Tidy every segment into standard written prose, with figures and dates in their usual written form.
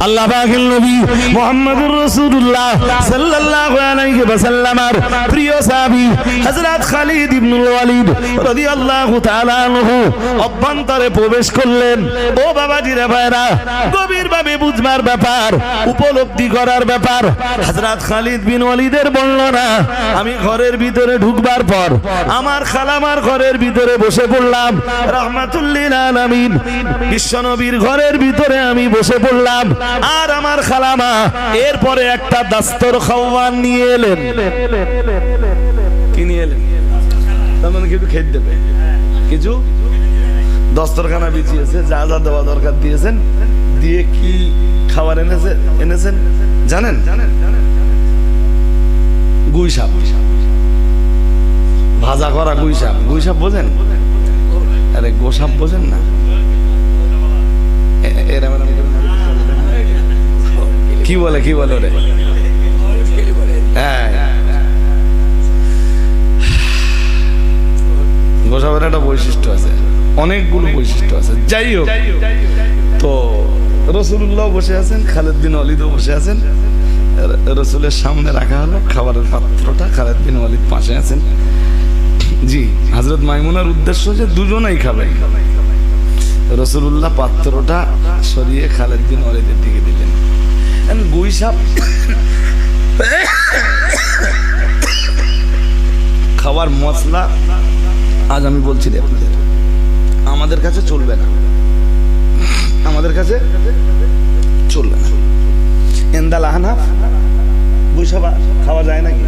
আল্লাহ পাকের নবী মুহাম্মদুর রাসূলুল্লাহ সাল্লাল্লাহু আলাইহি ওয়াসাল্লামের প্রিয় সাহাবী হযরত খালিদ ইবনুল ওয়ালিদ রাদিয়াল্লাহু তাআলা আনহু অভ্যন্তরে প্রবেশ করলেন। ও বাবাজিরা ভাইরা, গভীরভাবে বুঝবার ব্যাপার, উপলব্ধি করার ব্যাপার। হযরত খালিদ বিন ওয়ালিদের বর্ণনা, আমি ঘরের ভিতরে ঢুকবার পর আমার খালামার ঘরের ভিতরে বসে পড়লাম। রাহমাতুল লিল আলামিন বিশ্বনবীর ঘরের ভিতরে আমি বসে পড়লাম। আর আমার খালামা এরপরে একটা দাস্তরখাওয়ান নিয়ে এলেন। কি নিয়ে এলেন? তার মানে কিছু খেতে দেবে, কিছু দস্তরখানা বিছিয়েছে, যা যা দেওয়া দরকার দিয়েছেন, দিয়ে কি খাবার এনেছেন জানেন? গুই সাপ, ভাজা করা গুই সাপ। গুই সাপ বোঝেন? আরে গোসাপ বোঝেন না? কি বলে ওরে? হ্যাঁ, গোসাপের একটা বৈশিষ্ট্য আছে, অনেকগুলো বৈশিষ্ট্য আছে। যাই হোক, তো রাসূলুল্লাহ বসে আছেন, খালিদ বিন ওয়ালিদও বসে আছেন। রাসূলের সামনে রাখা হলো খাবারের পাত্রটা, খালিদ বিন ওয়ালিদ পাশে আছেন। জি, হযরত মাইমুনার উদ্দেশ্য যে দুজনেই খাবেন। রাসূলুল্লাহ পাত্রটা সরিয়ে খালিদ বিন ওয়ালিদের দিকে দিলেন। গুই সাপ খাওয়ার মশলা আজ আমি বলছি আপনাদের, আমাদের কাছে চলবে না, আমাদের কাছে চলবে না। এন্দাল আহনাফ গুই সাপ খাওয়া যায় নাকি?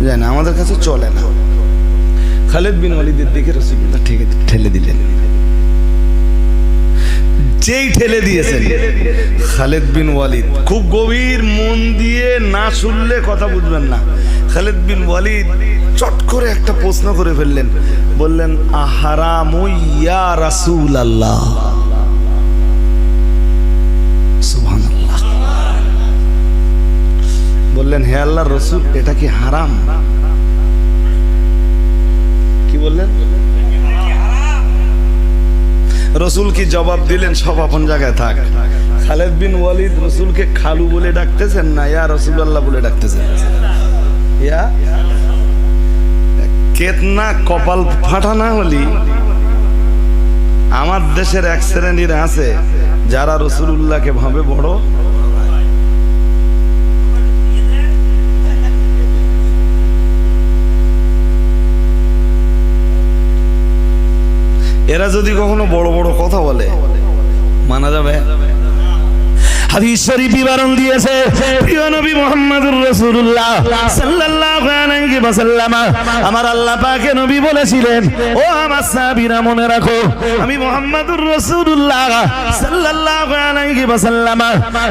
যায় না, আমাদের কাছে চলে না। খালিদ বিন ওয়ালিদের দিকে রাসূলুল্লাহ ঠেলে দিলেন। যেই ঠেলে দিয়েছেন, খালিদ বিন ওয়ালিদ খুব গভীর মন দিয়ে না শুনলে কথা বুঝবেন না। খালিদ বিন ওয়ালিদ চট করে একটা প্রশ্ন করে ফেললেন, বললেন, আহারামু ইয়া রাসূলুল্লাহ। সুবহানাল্লাহ। বললেন, হে আল্লাহর রাসূল, এটা কি হারাম? কি বললেন? রসুল কি জবাব দিলেন? সব আপন জায়গায় থাক। খালিদ বিন ওয়ালিদ রসুলকে খালু বলে ডাকতেছেন না ইয়া রাসূলুল্লাহ বলে ডাকতেছেন? ইয়া কেতনা কপাল ফাটা না হলি আমার দেশের এক শ্রেণীর আছে যারা রাসূলুল্লাহকে ভাবে বড়। এরা যদি কখনো বড় বড় কথা বলে মানা যাবে? হাদিস শরীফ বিবরণ দিয়েছে প্রিয় নবী মুহাম্মদুর রাসূলুল্লাহ সাল্লাল্লাহু আলাইহি ওয়াসাল্লাম, আমার আল্লাহ পাকের নবী বলেছিলেন, ও আমার সাহাবীরা মনে রাখো, আমি মুহাম্মদুর রাসূলুল্লাহ সাল্লাল্লাহু আলাইহি ওয়াসাল্লাম,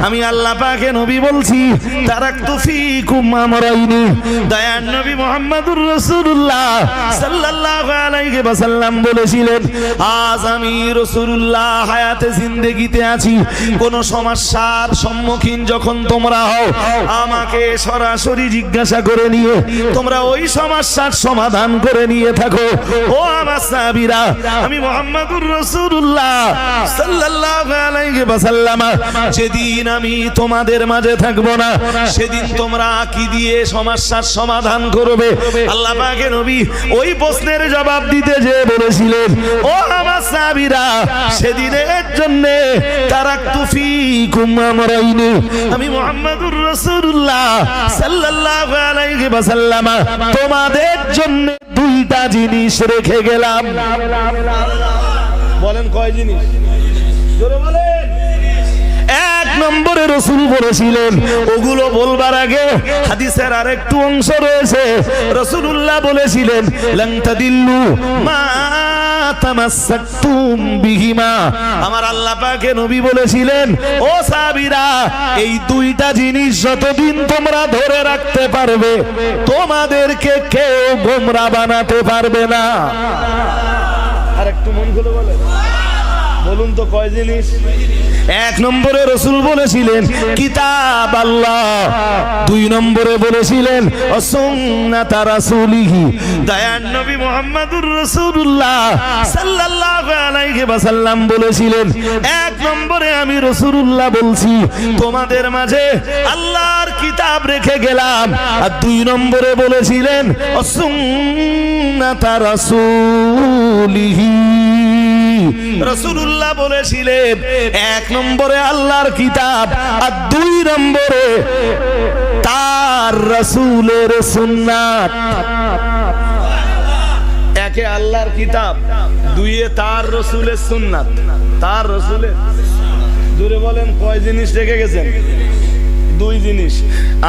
আমি আল্লাহ পাকের নবী বলছি, তারাকতু ফীকুম আমরাইনি। দয়ার নবী মুহাম্মদুর রাসূলুল্লাহ সাল্লাল্লাহু আলাইহি ওয়াসাল্লাম বলেছিলেন, আজ আমি রাসূলুল্লাহ হায়াতে জিন্দেগিতে আছি, কোন সমস্যা সম্মুখীন যখন তোমরা হও, আমাকে সরাসরি জিজ্ঞাসা করে নিয়ে তোমরা ওই সমস্যার সমাধান করে নিয়ে থাকো। ও আমার সাহাবীরা, আমি মুহাম্মদুর রাসূলুল্লাহ সাল্লাল্লাহু আলাইহি ওয়াসাল্লাম, যেদিন আমি তোমাদের মাঝে থাকবো না, সেদিন তোমরা কি দিয়ে সমস্যার সমাধান করবে? আল্লাহ পাকের নবী ওই প্রশ্নের জবাব দিতে যে বলেছিলেন, ও আমার সাহাবীরা, সেদিনের জন্য তারাকতু ফীকুম আমরাইনি, আমি মুহাম্মদুর রাসূলুল্লাহ সাল্লাল্লাহু আলাইহি ওয়াসাল্লাম তোমাদের জন্য দুইটা জিনিস রেখে গেলাম। বলেন কয় জিনিস? জোরে বলেন। এক নম্বরে রাসূল বলেছিলেন, ওগুলো বলবার আগে হাদিসের আরেকটু অংশ রয়েছে। রাসূলুল্লাহ বলেছিলেন, লান তাদিল্লু মা তামাসসাকতুম বিহিমা। আমার আল্লাহ পাকের নবী বলেছিলেন, ও সাহাবীরা, এই দুইটা জিনিস যতদিন তোমরা ধরে রাখতে পারবে, তোমাদেরকে কেউ গোমরা বানাতে পারবে না। আর একটু মন খুলে বলেন, বলুন তো কয় জিনিস? এক নম্বরে রাসূল বলেছিলেন কিতাব আল্লাহ, দুই নম্বরে বলেছিলেন সুন্নাত রাসূলিহি। দয়ার নবী মুহাম্মদুর রাসূলুল্লাহ সাল্লাল্লাহু আলাইহি ওয়াসাল্লাম বলেছিলেন, এক নম্বরে আমি রাসূলুল্লাহ বলছি তোমাদের মাঝে আল্লাহর কিতাব রেখে গেলাম, আর দুই নম্বরে বলেছিলেন সুন্নাত রাসূলিহি। রাসূলুল্লাহ বলেছিলেন এক নম্বরে আল্লাহর কিতাব, আর দুই নম্বরে তার রাসূলের সুন্নাত। একে আল্লাহর কিতাব, দুইয়ে তার রাসূলের সুন্নাত। তার রাসূলের, জোরে বলেন কয় জিনিস রেখে গেছেন? দুই জিনিস।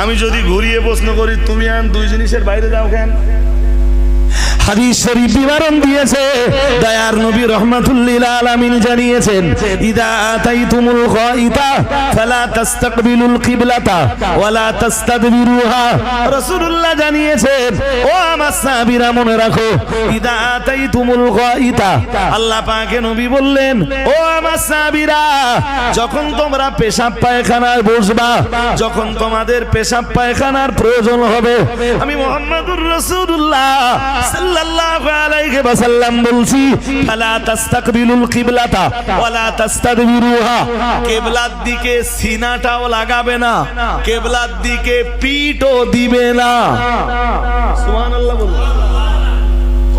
আমি যদি ঘুরিয়ে প্রশ্ন করি তুমি আর দুই জিনিসের বাইরে যাও কেন? হাদিস শরীফ বিবরণ দিয়েছে, দয়ার নবী রাহমাতুল লিল আলামিন জানিয়েছেন, ইদা আতাইতুমুল গায়িতা ফালা তাস্তাকবিলুল কিবলাতা ওয়ালা তাস্তাদবিরুহা। রাসূলুল্লাহ জানিয়েছেন, ও আমার সাহাবীরা মনে রাখো, ইদা আতাইতুমুল গায়িতা, আল্লাহ পাকে নবী বললেন, ও আমার সাহাবীরা যখন তোমরা পেশাব পায়খানায় বসবা, যখন তোমাদের পেশাব পায়খানার প্রয়োজন হবে, আমি মুহাম্মদুর রাসূলুল্লাহ সাল্লাল্লাহু আলাইহি ওয়াসাল্লাম বলছি, ফালা তাস্তাকবিলুল কিবলাতা ওয়ালা তাস্তাদবিরুহা। কিবলার দিকে সিনাটাও লাগাবে না, কিবলার দিকে পিঠও দিবে না। সুবহানাল্লাহ বলুন।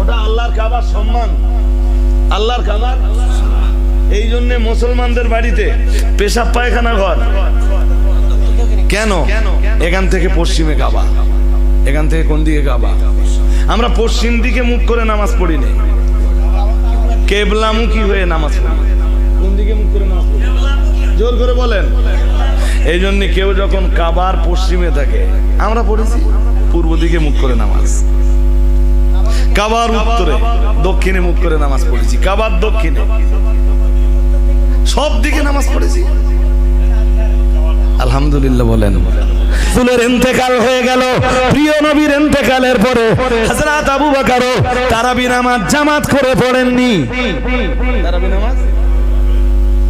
ওটা আল্লাহর কাবার সম্মান, আল্লাহর কাবার। এই জন্য মুসলমানদের বাড়িতে পেশাব পায়খানা ঘর কেন? এখান থেকে পশ্চিমে কাবা, এখান থেকে কোন দিকে কাবা? আমরা পশ্চিম দিকে মুখ করে নামাজ পড়ি না, কেবলামুখী হয়ে নামাজ পড়ি। কোন দিকে মুখ করে নামাজ পড়ি? জোর করে বলেন। এই জন্য কেউ যখন কাবার পশ্চিমে থাকে, আমরা পড়েছি পূর্ব দিকে মুখ করে নামাজ, কাবার উত্তরে দক্ষিণে মুখ করে নামাজ পড়েছি, কাবার দক্ষিণে সব দিকে নামাজ পড়েছি। আলহামদুলিল্লাহ বলেন। রাসূলের ইন্তেকাল হয়ে গেল, প্রিয় নবীর ইন্তেকালের পরে হযরত আবু বকর তারাবি নামাজ জামাত করে পড়েননি। তারাবি নামাজ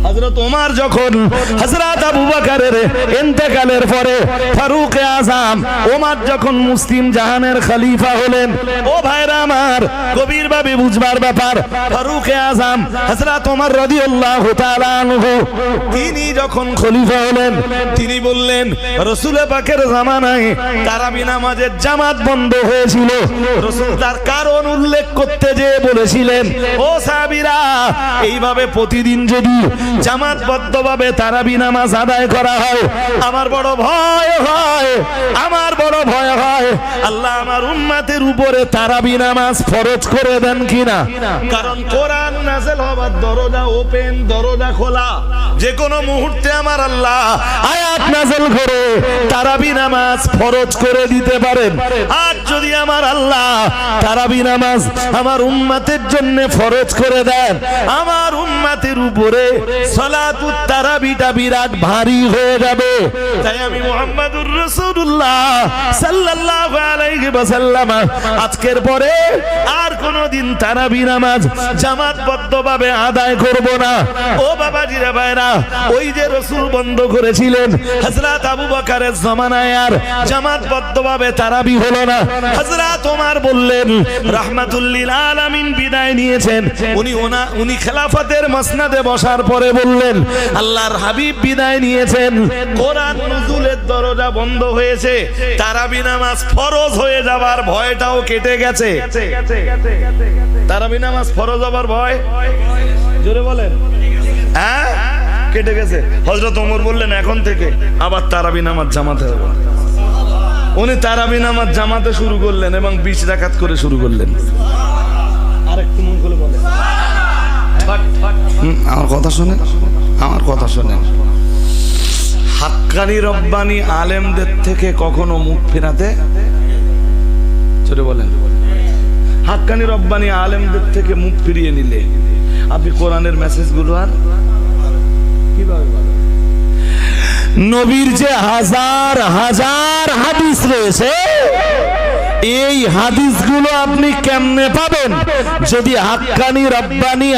হযরত ওমর যখন হযরত আবু বকরের ইন্তেকালের পরে ফারুক আযম ওমর যখন মুসলিম জাহানের খলিফা হলেন, ও ভাইরা আমার গভীরভাবে বুঝবার ব্যাপার, ফারুক আযম হযরত ওমর রাদিয়াল্লাহু তাআলা আনহু তিনি যখন খলিফা হলেন, তিনি বললেন রাসূল পাকের জামানায় তারাবি নামাজের জামাত বন্ধ হয়েছিল। রাসূল তার কারণ উল্লেখ করতে যেয়ে বলেছিলেন, ও সাহাবীরা এইভাবে প্রতিদিন যদি জামাতবদ্ধভাবে তারাবি নামাজ আদায় করা হয়, আমার বড় ভয় হয়, আমার বড় ভয় হয় আল্লাহ আমার উম্মতের উপরে তারাবি নামাজ ফরজ করে দেন কিনা। কারণ কোরআন নাযিল হবার দরজা ওপেন, দরজা খোলা, যে কোনো মুহূর্তে আমার আল্লাহ আয়াত নাযিল করে তারাবি নামাজ ফরজ করে দিতে পারেন। আর যদি আমার আল্লাহ তারাবি নামাজ আমার উম্মতের জন্য ফরজ করে দেন, আমার উম্মতের উপরে সালাতুত তারাবিটা বিরাট ভারী হয়ে যাবে। তাই আমি মুহাম্মদুর রাসূলুল্লাহ সাল্লাল্লাহু আলাইহি ওয়াসাল্লাম আজকের পরে আর কোনদিন তারাবি নামাজ জামাতবদ্ধভাবে আদায় করব না। ও বাবাজিরা ভাইরা, ওই যে রাসূল বন্ধ করেছিলেন, হযরত আবু বকরের জামানায় আর জামাতবদ্ধভাবে তারাবি হলো না। হযরত ওমর বললেন, রাহমাতুল লিল আলামিন বিদায় নিয়েছেন, উনি খেলাফতের মাসনাদে বসার পরে বললেন, আল্লাহর হাবিব বিদায় নিয়েছেন, কোরআন নজুলের দরজা বন্ধ হয়েছে, তারাবি নামাজ ফরজ হয়ে যাবার ভয়টাও কেটে গেছে। তারাবি নামাজ ফরজ হবার ভয়, জোরে বলেন, হ্যাঁ কেটে গেছে। হযরত ওমর বললেন, এখন থেকে আবার তারাবি নামাজ জামাতে হবে। উনি তারাবি নামাজ জামাতে শুরু করলেন এবং 20 রাকাত করে শুরু করলেন। আরেকটু মন খুলে বলেন, আমার কথা শুনে, আমার কথা শোনেন। হাক্কানি রব্বানি আলেমদের থেকে কখনো মুখ ফেরাতে, ছোট বলেন, হাক্কানি রব্বানি আলেমদের থেকে মুখ ফিরিয়ে নিলে আপনি কোরআনের মেসেজগুলো আর কিভাবে পাবেন? নবীর যে হাজার হাজার হাদিস রয়েছে, এই হাদিসগুলো আপনি কেমনে পাবেন যদি হাক্কানি রব্বানি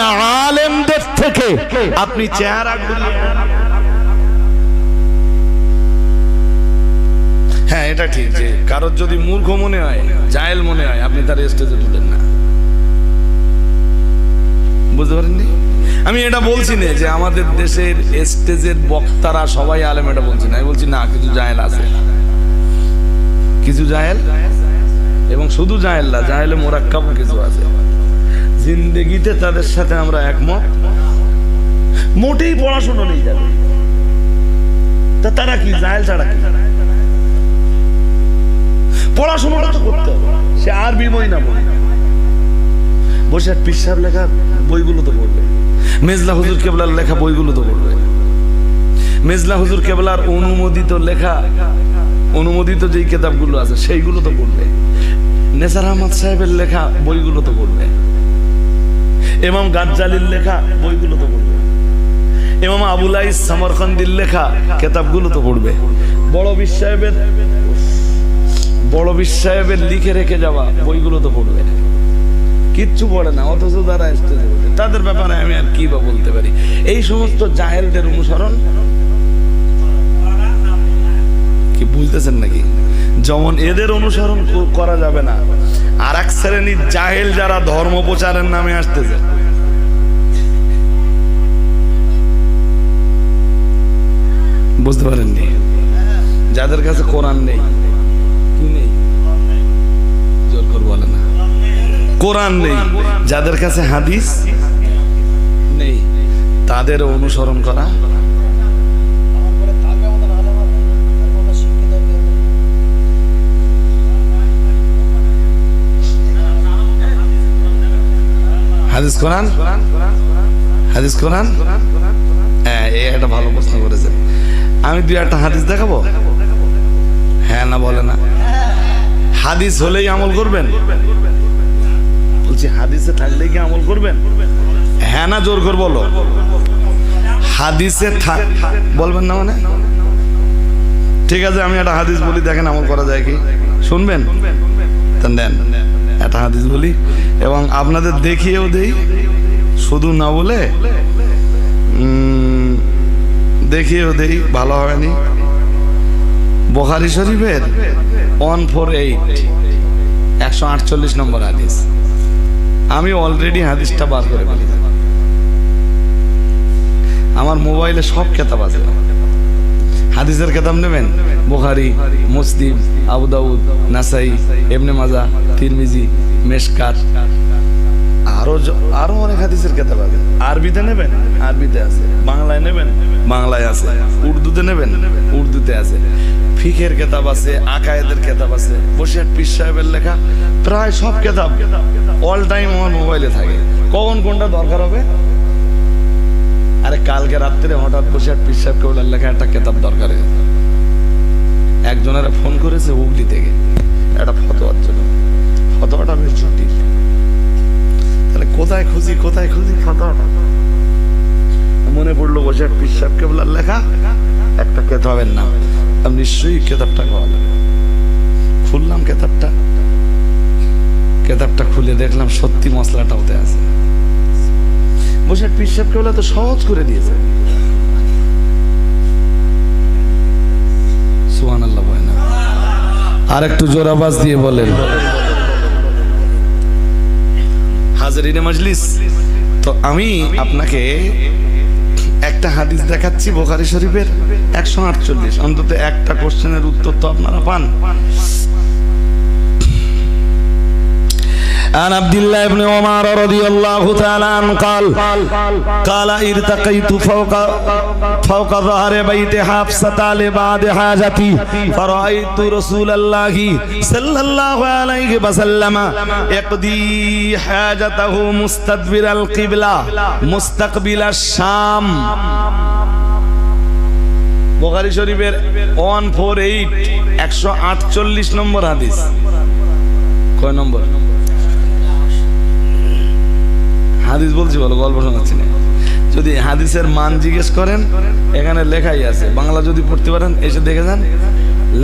আলেমদের থেকে আপনি চেহারা ঘুরিয়ে এটা ঠিক যে কারোর যদি মূর্খ মনে হয়, জাহেল মনে হয়, আপনি তার স্টেজে তুলেন না। বুঝতে পারেননি? আমি এটা বলছি না যে আমাদের দেশের স্টেজের বক্তারা সবাই আলেম, এটা বলছি না। আমি বলছি না, কিছু জাহেল আছে, কিছু জাহেল, এবং শুধু জাহেল না, জাহেলে মোরাক্কাব কিছু আছে। জিন্দেগিতে তাদের সাথে আমরা একমত, মোটেই পড়াশোনা নেই যাবে, তা তারা কি জাহেল ছাড়া কি? পড়াশোনাটা তো করতে হবে। সে আরবি বই না বই, বসে পিসাব লেখা বইগুলো তো পড়বে, মেজলা হুজুর কেবলার লেখা বইগুলো তো পড়বে, মেজলা হুজুর কেবলার অনুমোদিত লেখা, অনুমোদিত যেই কিতাবগুলো আছে সেইগুলো তো পড়বে, নেসার আহমদ সাহেবের লেখা বইগুলো তো পড়বে, ইমাম গাজ্জালির লেখা বইগুলো তো পড়বে, ইমাম আবুল আইস সামরকান্দির লেখা কিতাবগুলো তো পড়বে, বড় বীর সাহেবের লিখে রেখে যাওয়া বইগুলো তো পড়বে। কিচ্ছু পড়ে না, অথচ যারা স্টেজে ওঠে তাদের ব্যাপারে আমি আর কি বা বলতে পারি। এই সমস্ত জাহেলদের অনুসরণ কি বুঝতেছেন নাকি? যেমন এদের অনুসরণ করা যাবে না, আর এক শ্রেণীর জাহেল যারা ধর্ম প্রচারের নামে আসতেছে, বুঝতে পারেননি? যাদের কাছে কোরআন নেই, কি নেই, জোর করে বলে না, কোরআন নেই, যাদের কাছে হাদিস নেই, তাদের অনুসরণ করা হাদিস কোরআন, হাদিস কোরআন। হ্যাঁ, এটা ভালো প্রশ্ন করেছেন। আমি দুই একটা হাদিস দেখাবো, হ্যাঁ না বলে না? হাদিস হলেই আমল করবেন? বলছি হাদিসে থাকলেই কি আমল করবেন? হ্যাঁ না জোর করে বলো। হাদিসে বলবেন না মানে? ঠিক আছে, আমি একটা হাদিস বলি, দেখেন আমল করা যায় কি। শুনবেন? দেন একটা হাদিস বলি এবং আপনাদের দেখিয়েও দেই, শুধু না বলে দেখিয়েও দেই, ভালো হবে নি। বুখারী শরীফের 148 148 নম্বর হাদিস। আমি অলরেডি হাদিসটা বার করে ফেলি, আমার মোবাইলে সব কিতাব আছে। হাদিসের কিতাব নেবেন, বুখারী, মুসলিম, আবু দাউদ, নাসাই, ইবনে মাজাহ, তিরমিজি, মেশকাত, আরো অনেক হাদিসের কিতাব আছে। আরবিতে নেবেন, আরবিতে আছে, বাংলায় নেবেন, বাংলায় আছে, উর্দুতে নেবেন, উর্দুতে আছে, ফিকের কিতাব আছে, আকায়েদের কিতাব আছে, বসিরহাট পীর সাহেবের লেখা প্রায় সব কিতাব অল টাইম আমার মোবাইলে থাকে। কখন কোনটা দরকার হবে? আরে কালকে রাত্রে হঠাৎ বসিরহাট পীর সাহেব কেবলার লেখা একটা কিতাব দরকার, একজনের ফোন করেছে হুগলি থেকে একটা ফতোয়ার জন্য, ফতোয়াটা বেশ জটিল। তাহলে কোথায় খুঁজি ফতোয়াটা? মনে পড়লো বসিরহাট পীর সাহেব কেবলার লেখা একটা কিতাবের নাম, আমি নিশ্চয়ই কিতাবটা পাওয়া যাবে। খুললাম কিতাবটা খুলে দেখলাম সত্যি মশলাটা ওতে আছে। বসিরহাট পীর সাহেব কেবলা তো সহজ করে দিয়েছে। সুবহানাল্লাহ বলেন না? আর একটু জোর আওয়াজ দিয়ে বলেন। হাজরিনে মজলিস, তো আমি আপনাকে একটা হাদিস দেখাচ্ছি বুখারী শরীফের 148, অন্তত একটা কোশ্চেনের উত্তর তো আপনারা পান। عن عبد الله بن عمر رضي الله تعالى عنه قال ارتقيت فوق ظهر بيت حفصة لبعض حاجتي فرأيت رسول الله صلى الله عليه وسلم يقضي حاجته مستدبر القبلة مستقبل الشام। বুখারী শরীফের 148 148 নম্বর হাদিস। কয় নম্বর হাদিস বলছি? বলো, গল্প শোনাচ্ছি না। যদি হাদিসের মান জিজ্ঞেস করেন, এখানে লেখাই আছে, বাংলা যদি পড়তে পারেন এসে দেখে যান,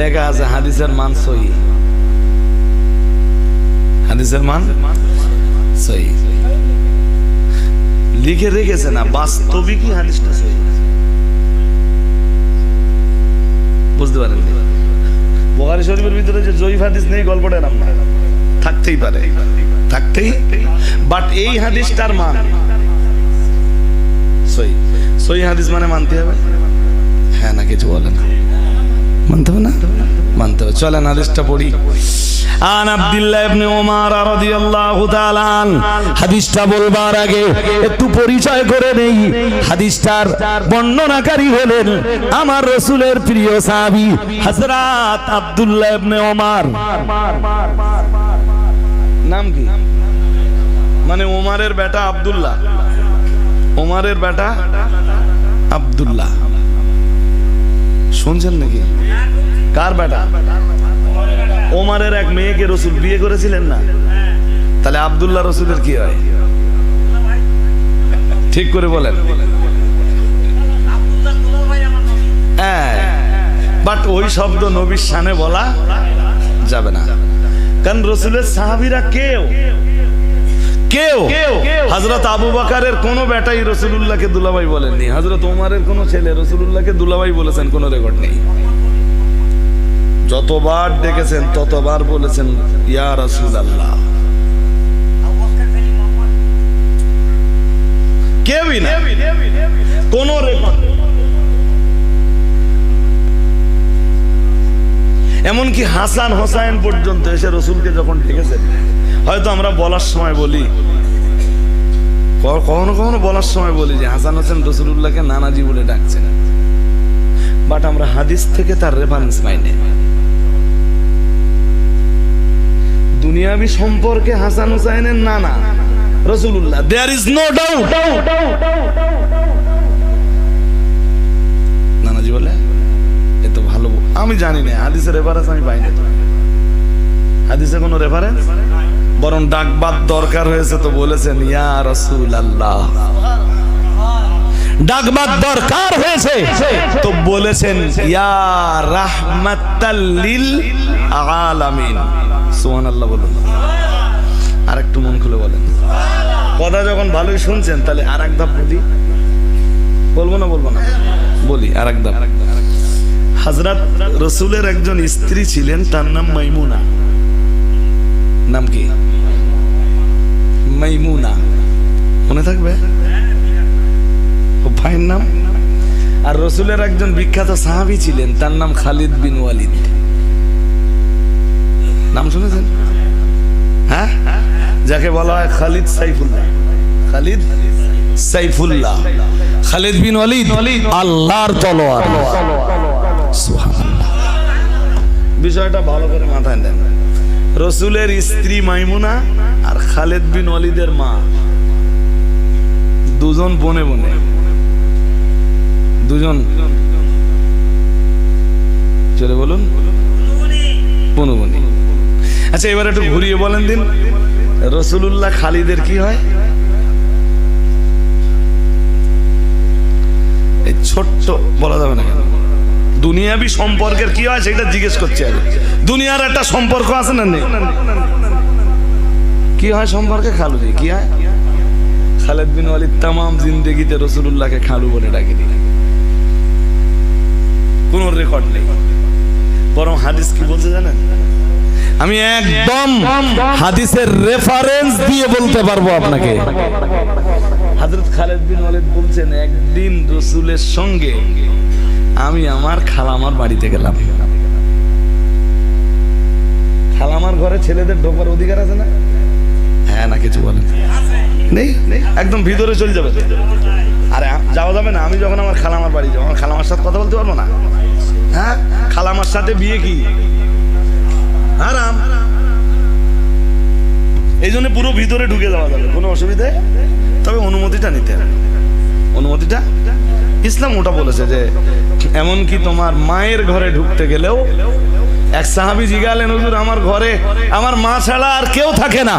লেখা আছে হাদিসের মান সহিহ, হাদিসের মান সহিহ লিখে রেখেছে, না বাস্তবিকই হাদিসটা সহিহ। বুঝতে পারেন? বুখারী শরীফের ভিতরে যে জয়ীফ হাদিস নেই গল্পটা এরকম না, থাকতেই পারে, থাকতেই, বাট এই হাদিসটার মান সহি। সহি হাদিস মানে মানতে হবে, হ্যাঁ না কিছু বলে না, মানতে হবে না, মানতে হবে। চলেন হাদিসটা পড়ি। আন আব্দুল্লাহ ইবনে ওমর রাদিয়াল্লাহু তাআলা আন, হাদিসটা বলবার আগে একটু পরিচয় করে নেই। হাদিসটার বর্ণনাকারী হলেন আমার রাসূলের প্রিয় সাহাবী হযরত আব্দুল্লাহ ইবনে ওমর। নাম কি? মানে ওমরের বেটা আব্দুল্লাহ, ওমরের বেটা আব্দুল্লাহ। শুনছেন নাকি? কার বেটা? ওমরের এক মেয়েকে রাসূল বিয়ে করেছিলেন না? তাহলে আব্দুল্লাহ রাসূলের কি হয়? ঠিক করে বলেন। হ্যাঁ, বাট ওই শব্দ নবীর শানে বলা যাবে না, কারণ রাসূলের সাহাবীরা কেউ হযরত আবু বকরের কোন বেটাই রাসূলুল্লাহকে দুলাভাই বলেননি, হযরত ওমরের কোন ছেলে রাসূলুল্লাহকে দুলাভাই বলেছেন কোন রেকর্ড নেই। যতবার ডেকেছেন ততবার বলেছেন ইয়া রাসূলুল্লাহ, কেউই না, কোন রেকর্ড। এমনকি হাসান হোসাইন পর্যন্ত এসে রাসূলকে যখন ডেকেছেন, হয়তো আমরা বলার সময় বলি, কখনো কখনো বলার সময় বলি যে হাসান হোসেন রাসূলুল্লাহকে নানাজি বলে ডাকছেন, বাট আমরা হাদিস থেকে তার রেফারেন্স পাই না। দুনিয়াবি সম্পর্কে হাসান হোসাইনের নানা রাসূলুল্লাহ, দেয়ার ইজ নো ডাউট। নানাজি বলে এ তো ভালো, আমি জানি না, হাদিসের রেফারেন্স আমি পাই না, হাদিসে কোনো রেফারেন্স। বরং ডাকবার দরকার হয়েছে তো বলেছেন ইয়া রাসূলুল্লাহ, ডাকবার দরকার হয়েছে তো বলেছেন ইয়া রাহমাতাল লিল আলামিন। সুবহানাল্লাহ বলুন। আরেকটু মন খুলে বলেন। কথা যখন ভালোই শুনছেন তাহলে আরেক ধাপ বলি, বলবো না বলি আরেক ধাপ। হযরত রাসূলের একজন স্ত্রী ছিলেন, তার নাম মাইমুনা। নাম কি? মাইমুনা, মনে থাকবে, খুব ফাইন নাম। আর রাসূলের একজন বিখ্যাত সাহাবী ছিলেন, তার নাম খালিদ বিন ওয়ালিদ। নাম শুনেছেন? হ্যাঁ, যাকে বলা হয় খালিদ সাইফুল্লাহ। খালিদ সাইফুল্লাহ, খালিদ বিন ওয়ালিদ আল্লাহর তলোয়ার। সুবহানাল্লাহ। বিষয়টা ভালো করে মাথায় নেন। রাসূলের স্ত্রী মাইমুনা আর খালিদ বিন ওয়ালিদের মা, দুজন বনে বনে, দুজন চলে বলুন বনু বনি। আচ্ছা, এবার একটু ঘুরিয়ে বলেন দিন, রাসূলুল্লাহ খালিদের কি হয়? এই ছোট্ট বলা যাবে না, দুনিয়াবি সম্পর্কের কি হয় সেটা জিজ্ঞেস করছে। আগে দুনিয়ার একটা সম্পর্ক আছে না নেই? কি হয় সম্পর্কে? খালুজি কি হয়? খালিদ বিন ওয়ালিদ তামাম জিন্দেগিতে রাসূলুল্লাহকে খালু বলে ডাকে দিলেন, কোন রেকর্ড নেই। বরং হাদিস কি বলছে জানেন? আমি একদম হাদিসের রেফারেন্স দিয়ে বলতে পারবো আপনাকে। হযরত খালিদ বিন ওয়ালিদ বলছেন, একদিন রাসূলের সঙ্গে আমি আমার খালামার বাড়িতে গেলাম। খালামার ঘরে ছেলেদের ঢোকার অধিকার আছে না? হ্যাঁ না কিছু বলেন? নেই, একদম ভিতরে চলে যাবে। আরে যাওয়া যাবে না। আমি যখন আমার খালামার বাড়ি যাবো, আমার খালামার সাথে কথা বলতে পারবো না? হ্যাঁ, খালামার সাথে বিয়ে কি হারাম। এই জন্য পুরো ভিতরে ঢুকে যাওয়া যাবে, কোনো অসুবিধা, তবে অনুমতিটা নিতে হবে। অনুমতিটা ইসলাম ওটা বলেছে যে এমনকি তোমার মায়ের ঘরে ঢুকতে গেলেও, এক সাহাবী জিজ্ঞাসা, হুজুর আমার ঘরে আমার মা ছাড়া আর কেউ থাকে না,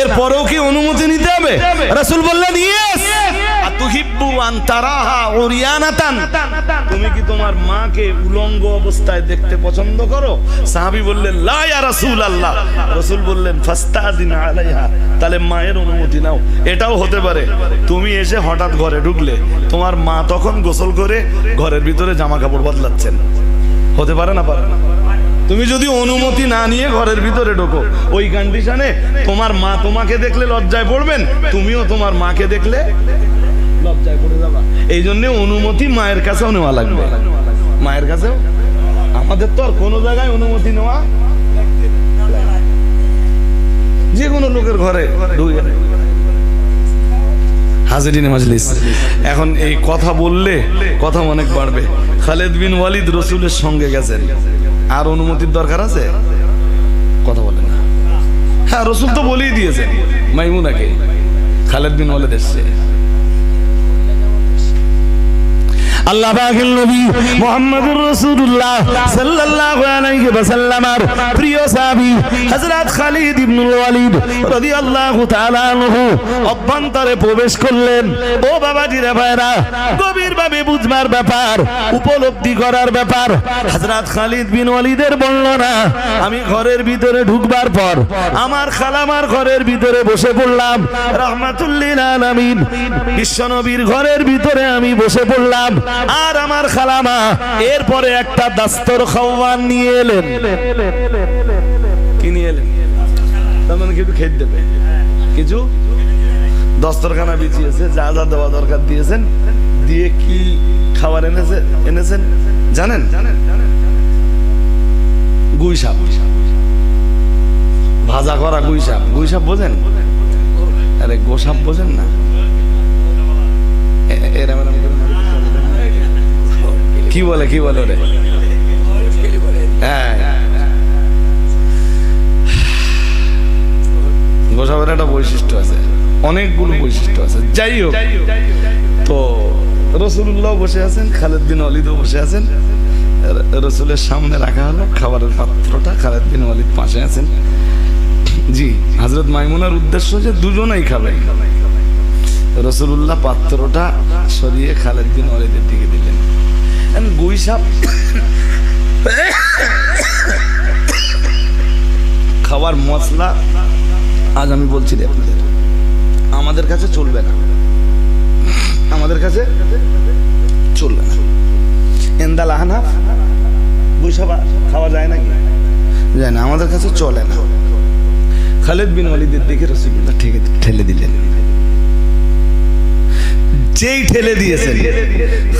এরপরেও কি অনুমতি নিতে হবে? রাসূল বললেন ইয়েস। আতুহিব্বু আন তারাহা উরিয়ানাতান, তুমি কি তোমার মাকে উলঙ্গ অবস্থায় দেখতে পছন্দ করো? সাহাবী বললেন লা ইয়া রাসূলুল্লাহ। রাসূল বললেন ফাস্তাদিন আলাইহা, তাহলে মায়ের অনুমতি নাও। এটাও হতে পারে তুমি এসে হঠাৎ ঘরে ঢুকলে, তোমার মা তখন গোসল করে ঘরের ভিতরে জামা কাপড় বদলাচ্ছেন, হতে পারে না? পারে না? তুমি যদি অনুমতি না নিয়ে ঘরের ভিতরে ঢোকো, ওই কন্ডিশনে তোমার মা তোমাকে দেখলে লজ্জায় পড়বেন, তুমিও তোমার মাকে দেখলে লজ্জায় পড়ে যাবা। এই জন্য অনুমতি মায়ের কাছেও নেওয়া লাগবে, মায়ের কাছেও। আমাদের তো আর কোনো জায়গায় অনুমতি নেওয়া, যে কোনো লোকের ঘরে ঢুকে হাজিরিনে মাজলিস। এখন এই কথা বললে কথা অনেক বাড়বে। খালিদ বিন ওয়ালিদ রসুলের সঙ্গে গেছেন, আর অনুমতির দরকার আছে? কথা বলে না। হ্যাঁ, রসুল তো বলেই দিয়েছেন মাইমুনাকে খালিদ বিন ওয়ালিদ এসছে। আল্লাহ পাকের নবী মুহাম্মদুর রাসূলুল্লাহ সাল্লাল্লাহু আলাইহি ওয়াসাল্লামের প্রিয় সাহাবী হযরত খালিদ ইবনুল ওয়ালিদ রাদিয়াল্লাহু তাআলা আনহু অভ্যন্তরে প্রবেশ করলেন। ও বাবাজিরা ভাইরা, গভীরভাবে বুঝবার ব্যাপার, উপলব্ধি করার ব্যাপার। হযরত খালিদ বিন ওয়ালিদের বর্ণনা, আমি ঘরের ভিতরে ঢুকবার পর আমার খালামার ঘরের ভিতরে বসে পড়লাম। রাহমাতুল লিল আলামিন বিশ্বনবীর ঘরের ভিতরে আমি বসে পড়লাম, আর আমার খালামা এরপরে একটা দাস্তরখাওয়ান নিয়ে এলেন। কি নিয়ে এলেন? তার মানে কিছু খেতে দেবে, কিছু দস্তরখানা বিছিয়েছে, যা যা দেওয়া দরকার দিয়েছেন, দিয়ে কি খাবার এনেছেন জানেন? গুই সাপ, ভাজা করা গুই সাপ। গুই সাপ বোঝেন? আরে গোসাপ বোঝেন না? কি বলে ওরে? হ্যাঁ, গোসাপের একটা বৈশিষ্ট্য আছে, অনেকগুলো বৈশিষ্ট্য আছে। যাই হোক, তো রাসূলুল্লাহ বসে আছেন, খালিদ বিন ওয়ালিদও বসে আছেন। রাসূলের সামনে রাখা হলো খাবারের পাত্রটা, খালিদ বিন ওয়ালিদ পাশে আছেন। জি, হযরত মাইমুনার উদ্দেশ্য যে দুজনেই খাবেন। রাসূলুল্লাহ পাত্রটা সরিয়ে খালিদ বিন ওয়ালিদের দিকে দিলেন। গুই সাপ খাওয়ার মশলা আজ আমি বলছি রে আপনাদের, আমাদের কাছে চলবে না, আমাদের কাছে চলবে না। এন্দাল আহনাফ গুই সাপ খাওয়া যায় নাকি? যায় না, আমাদের কাছে চলে না। খালিদ বিন ওয়ালিদের দিকে রাসূলুল্লাহ ঠেলে দিলেন। যেই ঠেলে দিয়েছেন,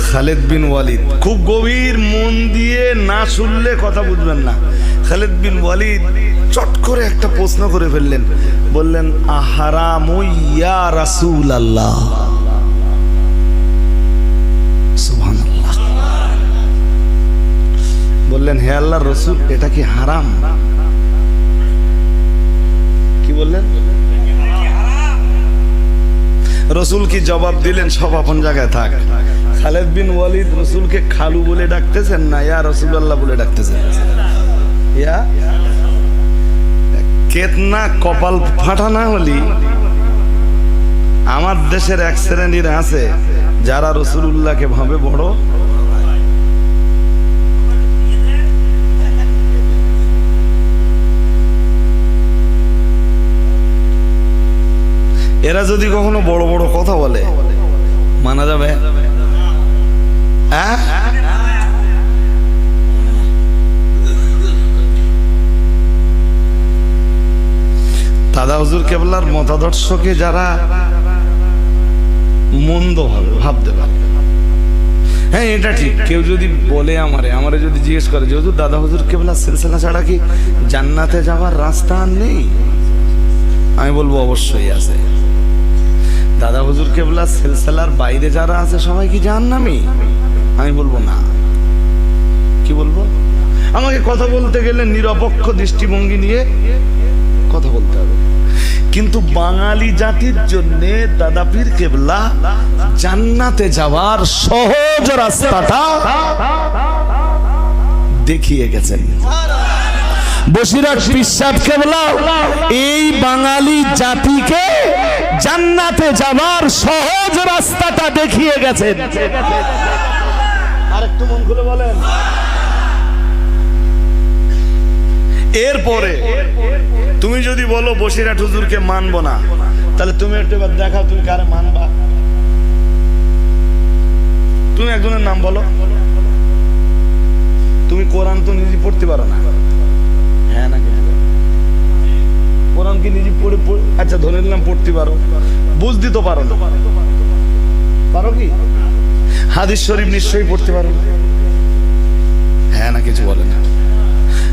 খালিদ বিন ওয়ালিদ খুব গভীর মন দিয়ে না শুনলে কথা বুঝবেন না। খালিদ বিন ওয়ালিদ চট করে একটা প্রশ্ন করে ফেললেন, বললেন, আহারামু ইয়া রাসূলুল্লাহ। সুবহানাল্লাহ। বললেন, হে আল্লাহর রাসূল, এটা কি হারাম? কি বললেন? রসুল কি জবাব দিলেন? সব আপন জায়গায় থাক। খালিদ বিন ওয়ালিদ রসুলকে খালু বলে ডাকতেছেন না ইয়া রাসূলুল্লাহ বলে ডাকতেছেন? ইয়া কেতনা কপাল ফাটা না হলি আমার দেশের এক শ্রেণীর আছে যারা রাসূলুল্লাহকে ভাবে বড়। এরা যদি কখনো বড় বড় কথা বলে মানা যাবে? দাদা হুজুর কেবলার মতাদর্শকে যারা মন্দ ভাবতে পারে, হ্যাঁ এটা ঠিক। কেউ যদি বলে আমারে যদি জিজ্ঞেস করে যে হুজুর দাদা হুজুর কেবলার সিলসিলা ছাড়া কি জান্নাতে যাওয়ার রাস্তা আর নেই? আমি বলবো অবশ্যই আছে। দাদা হুজুর কেবলা সিলসিলার বাইরে যারা আছে সবাই কি জাহান্নামী? আমি বলবো না। কি বলবো? আমাকে কথা বলতে গেলে নিরপেক্ষ দৃষ্টিভঙ্গি নিয়ে কথা বলতে হবে। কিন্তু বাঙালি জাতির জন্য দাদা পীর কেবলা জান্নাতে যাওয়ার সহজ রাস্তাটা দেখিয়ে গেছেন। বসিরহাট পীর সাহেব কেবলা এই বাঙালি জাতিকে জান্নাতে যাওয়ার সহজ রাস্তাটা দেখিয়ে গেছেন। আরেকটু মন খুলে বলেন। এরপরে তুমি যদি বলো বসিরহাট হুজুরকে মানবো না, তাহলে তুমি একটু এবার দেখাও তুমি কারে মানবা। তুমি একজনের নাম বলো। তুমি কোরআন তো নিজে পড়তে পারো না, হ্যাঁ না কিছু কোরআন কি নিজে পড়ে আচ্ছা ধরে নিলাম পড়তে পারো, বুঝতে তো পারো না, পারো কি? হাদিস শরীফ নিশ্চয়ই পড়তে পারো, হ্যাঁ না কিছু বলে না।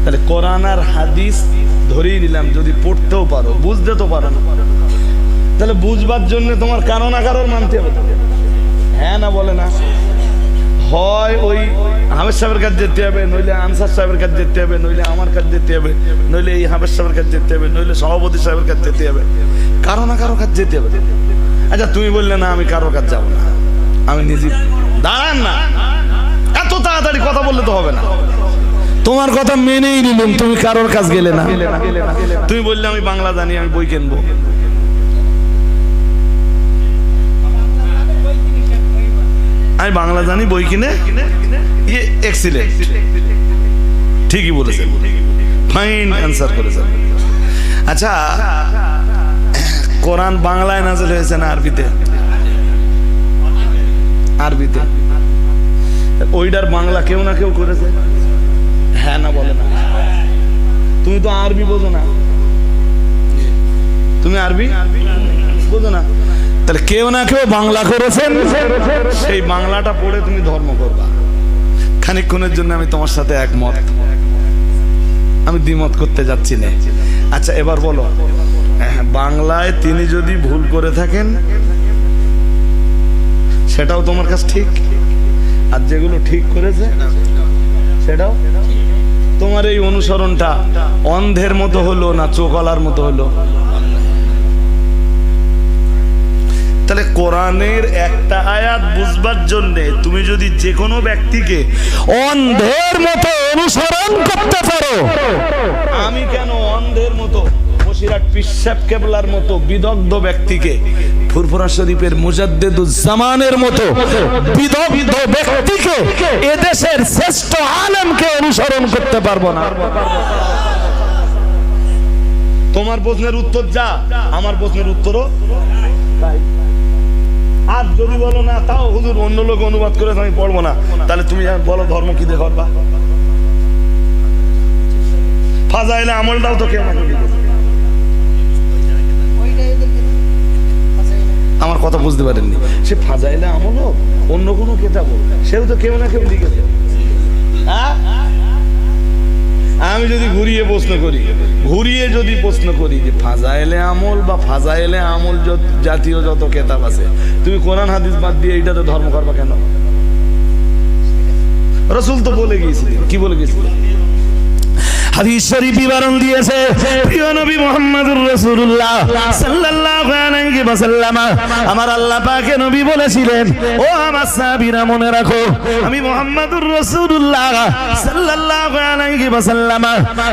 তাহলে কোরআন আর হাদিস ধরেই নিলাম, যদি পড়তেও পারো বুঝতে তো পারো না, তাহলে বুঝবার জন্য তোমার কারো না কারোর মানতে হবে, হ্যাঁ না বলে না? হয় ওই হাফেজ সাহেবের কাছে যেতে হবে, নইলে আনসার সাহেবের কাছে যেতে হবে, নইলে আমার কাছে যেতে হবে, নইলে এই হাফেজ সাহেবের কাছে যেতে হবে, নইলে সভাপতি সাহেবের কাছে যেতে হবে, কারো না কারো কাছে যেতে হবে। আচ্ছা তুমি বললে না আমি কারোর কাছে যাবো না, আমি নিজে। দাঁড়ান না, এত তাড়াতাড়ি কথা বললে তো হবে না। তোমার কথা মেনেই নিলাম, তুমি কারোর কাছ গেলে না। তুমি বললে আমি বাংলা জানি, আমি বই কিনবো। আমি বাংলা জানি, বই কিনে এক্সিলেন্ট, ঠিকই বলেছেন, ফাইন অ্যান্সার করেছেন। আচ্ছা কোরআন বাংলায় নাযিল হয়েছে না আরবিতে? আরবিতে। ওইটার বাংলা কেউ না কেউ করেছে, হ্যাঁ না বলে না? তুমি তো আরবি বোঝো না, তুমি আরবি বোঝো না, তাহলে কেউ না কেউ বাংলা করেছেন, সেই বাংলাটা পড়ে তুমি ধর্ম করবা। খানিকক্ষণের জন্য আমি তোমার সাথে একমত, আমি দ্বিমত করতে যাচ্ছি না। আচ্ছা এবার বলো, বাংলায় তিনি যদি ভুল করে থাকেন সেটাও তোমার কাছে ঠিক, আর যেগুলো ঠিক করেছে সেটাও তোমার। এই অনুসরণটা অন্ধের মতো হলো না চোখলার মতো হলো? তাহলে কোরআনের একটা আয়াত বুঝবার জন্য তুমি যদি যে কোনো ব্যক্তিকে অন্ধের মতো অনুসরণ করতে পারো, আমি কেন অন্ধের মতো বসিরহাট পিসাব কেবলার মতো বিদগ্ধ ব্যক্তিকে, ফুরফুরা শরীফের মুজাদ্দিদুজ্জামানের মতো বিদগ্ধ ব্যক্তিকে, এদেশের শ্রেষ্ঠ আলেমকে অনুসরণ করতে পারবো না? তোমার প্রশ্নের উত্তর যা, আমার প্রশ্নের উত্তরও তাই। আর যদি বলো না তাও হুজুর অন্য লোক অনুবাদ করে আমি পড়বো না, তাহলে তুমি বলো ধর্ম কি দিয়ে করবা? ফাজাইলে আমলটাও তো কেউ না কেউ লিখেছে। আমার কথা বুঝতে পারেননি, সে ফাজাইলে আমল হোক অন্য কোনো কিতাব হোক, সেও তো কেউ না কেউ লিখেছে। আমি যদি ঘুরিয়ে প্রশ্ন করি যে ফাজাইলে আমল বা ফাজাইলে আমল জাতীয় যত কিতাব আছে, তুমি কোরআন হাদিস বাদ দিয়ে এইটাতে ধর্ম করবা কেন? রাসূল তো বলে গিয়েছিলেন, কি বলে গিয়েছিলেন? হাদিস শরীফ বিবরণ দিয়েছে প্রিয় নবী মুহাম্মদুর রাসূলুল্লাহ সাল্লাল্লাহু আলাইহি ওয়াসাল্লাম, আমার আল্লাহ পাকের নবী বলেছিলেন, ও আমার সাহাবীরা মনে রাখো, আমি মুহাম্মদুর রাসূলুল্লাহ সাল্লাল্লাহু আলাইহি ওয়াসাল্লাম,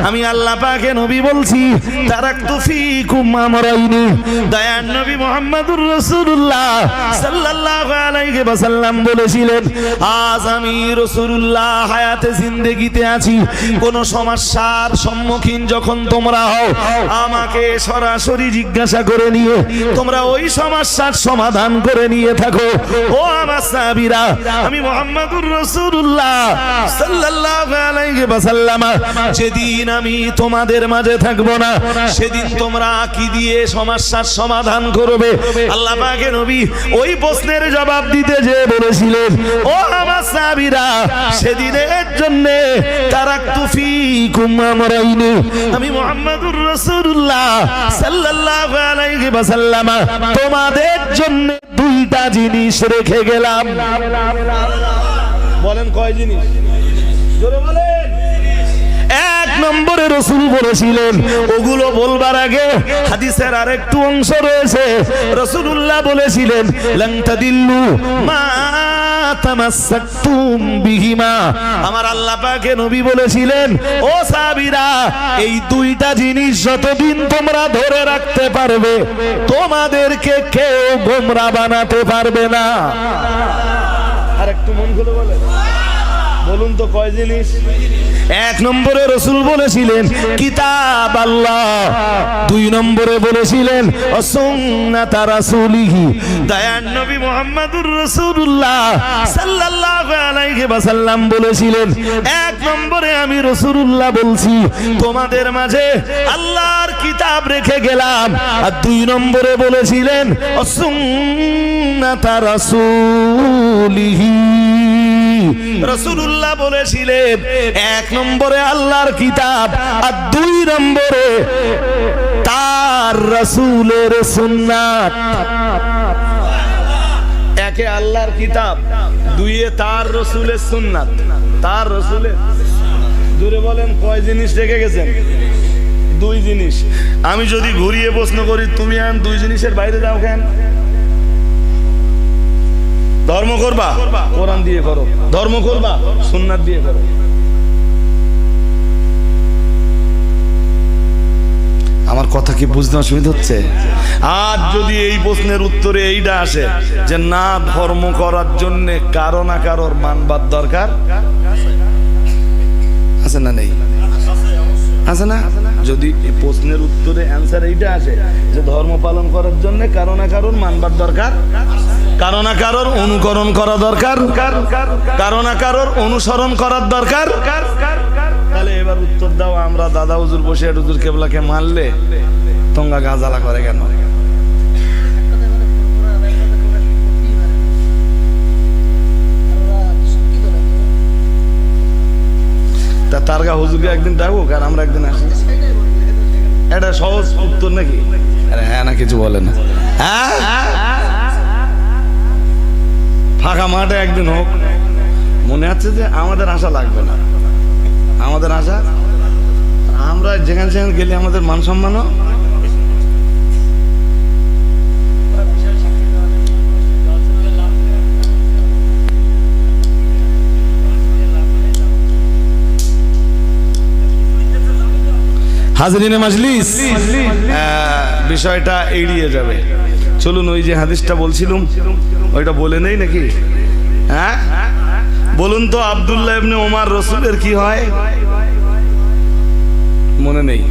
আমি আল্লাহ পাকের নবী বলছি, তারাকতু ফীকুম আমরাইনি। দয়ার নবী মুহাম্মদুর রাসূলুল্লাহ সাল্লাল্লাহু আলাইহি ওয়াসাল্লাম বলেছিলেন, আজ আমি রাসূলুল্লাহ হায়াতে জিন্দেগিতে আছি, কোন সমস্যা সম্মুখীন যখন তোমরা হও, আমাকে সরাসরি জিজ্ঞাসা করে নিয়ে তোমরা ওই সমস্যার সমাধান করে নিয়ে থাকো। ও আমার সাহাবীরা, আমি মুহাম্মদুর রাসূলুল্লাহ সাল্লাল্লাহু আলাইহি ওয়াসাল্লাম, যেদিন আমি তোমাদের মাঝে থাকবো না, সেদিন তোমরা কি দিয়ে সমস্যার সমাধান করবে? আল্লাহ পাকের নবী ওই প্রশ্নের জবাব দিতে যে বলেছিলেন, ও আমার সাহাবীরা, সেদিনের জন্য তারাকতু ফীকুম আমরাইনি, আমি মুহাম্মদুর রাসূলুল্লাহ সাল্লাল্লাহু আলাইহি ওয়াসাল্লাম তোমাদের জন্য দুইটা জিনিস রেখে গেলাম। বলেন কয় জিনিস? জোরে বলেন। এক নম্বরে রাসূল বলেছিলেন, ওগুলো বলবার আগে হাদিসের আরেকটু অংশ রয়েছে। রাসূলুল্লাহ বলেছিলেন, লান তাদিল্লু মা তামাসসাকতুম বিহিমা। আমার আল্লাহ পাকের নবী বলেছিলেন, ও সাহাবীরা, এই দুইটা জিনিস যতদিন তোমরা ধরে রাখতে পারবে, তোমাদেরকে কেউ গোমরা বানাতে পারবে না। আর একটু মন খুলে বলেন, বলুন তো কয় জিনিস? এক নম্বরে রাসূল বলেছিলেন কিতাব আল্লাহ, দুই নম্বরে বলেছিলেন সুন্নাত রাসূলিহি। দয়ার নবী মুহাম্মদুর রাসূলুল্লাহ সাল্লাল্লাহু আলাইহি ওয়াসাল্লাম বলেছিলেন, এক নম্বরে আমি রাসূলুল্লাহ বলছি তোমাদের মাঝে আল্লাহর কিতাব রেখে গেলাম। আর 2 নম্বরে বলেছিলেন সুন্নাতা রাসূলিহি। রাসূলুল্লাহ বলেছিলেন 1 নম্বরে আল্লাহর কিতাব, আর 2 নম্বরে তার রাসূলের সুন্নাত। একে আল্লাহর কিতাব, 2 তার রাসূলের সুন্নাত। তার রাসূলের জোরে বলেন কয় জিনিস রেখে গেছেন? 2 জিনিস। আমি যদি ঘুরিয়ে প্রশ্ন করি তুমি আন 2 জিনিসের বাইরে যাও কেন? ধর্ম করবা কোরআন দিয়ে করো, ধর্ম করবা সুন্নাত দিয়ে করো। আমার কথা কি বুঝতে অসুবিধা হচ্ছে? আজ যদি এই প্রশ্নের উত্তরে এইটা আসে যে না, ধর্ম করার জন্য কারো না কারোর মানবার দরকার আছে না? নেই? আছে না? যদি এই প্রশ্নের উত্তরে অ্যান্সার এইটা আসে যে ধর্ম পালন করার জন্য কারো না কারোর মানবার দরকার, কারো না কারোর অনুকরণ করা দরকার, কারো না কারোর অনুসরণ করার দরকার, তাহলে এবার উত্তর দাও, আমরা দাদা হুজুর বসে হুজুর কেবলাকে মারলে তোমরা গাজালা করে কেন? তা তারগা হুজুরকে একদিন ডাকবো, আর আমরা একদিন আসি। এটা সহজ উত্তর নাকি? আরে হ্যাঁ না কিছু বলে না। হ্যাঁ, ফাঁকা মাঠে একদিন হোক। মনে হচ্ছে যে আমাদের আশা লাগবে না, আমাদের আশা আমরা যেখানে সেখানে গেলে আমাদের মান সম্মানও। হাজরিনে মাজলিস, বিষয়টা এড়িয়ে যাবে। চলুন ওই যে হাদিসটা বলছিলাম ওইটা বলে নেই নাকি? হ্যাঁ বলুন তো, আব্দুল্লাহ ইবনে ওমর রাসূলের কি হয়? মনে নেই?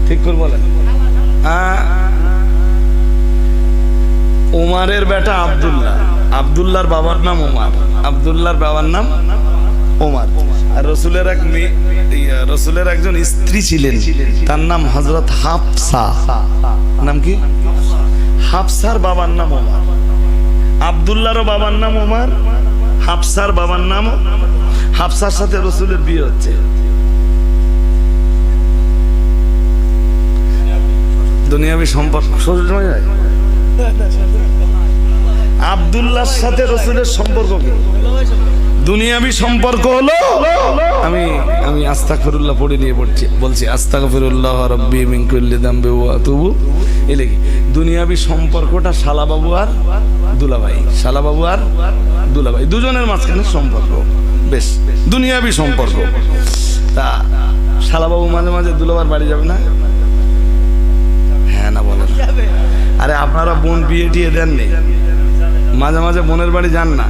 ঠিক করে বলেন। ওমরের বেটা আব্দুল্লাহ, আব্দুল্লাহর বাবার নাম ওমর, আব্দুল্লাহর বাবার নাম ওমর। আর রসুলের এক মেয়ে, রসুলের একজন স্ত্রী ছিলেন, তার নাম হযরত হাফসা। নাম কি? হাফসার বাবার নাম ওমর। আব্দুল্লাহর বাবার নাম ওমর, হাফসার বাবার নাম। হাফসার সাথে রসুলের বিয়ে হচ্ছে। দুনিয়াবি সম্পর্ক শ্বশুর হয়। আব্দুল্লাহর সাথে রসুলের সম্পর্ক কি? দুনিয়াবি সম্পর্ক হলো। আমি আমি আস্তাগফিরুল্লাহ পড়ে নিয়ে বলছি আস্তাগফিরুল্লাহ রাব্বি মিন কুল্লি যামবি ওয়া আতুবু ইলাইহি। দুনিয়াবি সম্পর্কটা শালাবাবু আর দুলাভাই, শালাবাবু আর দুলাভাই দুজনের মাঝখানে সম্পর্ক, বেশ দুনিয়াবি সম্পর্ক। তা শালাবাবু মাঝে মাঝে দুলাভার বাড়ি যাবে না? হ্যাঁ না বলেন? আরে আপনারা বোন বিয়ে টিয়ে দেননি, মাঝে মাঝে বোনের বাড়ি যান না?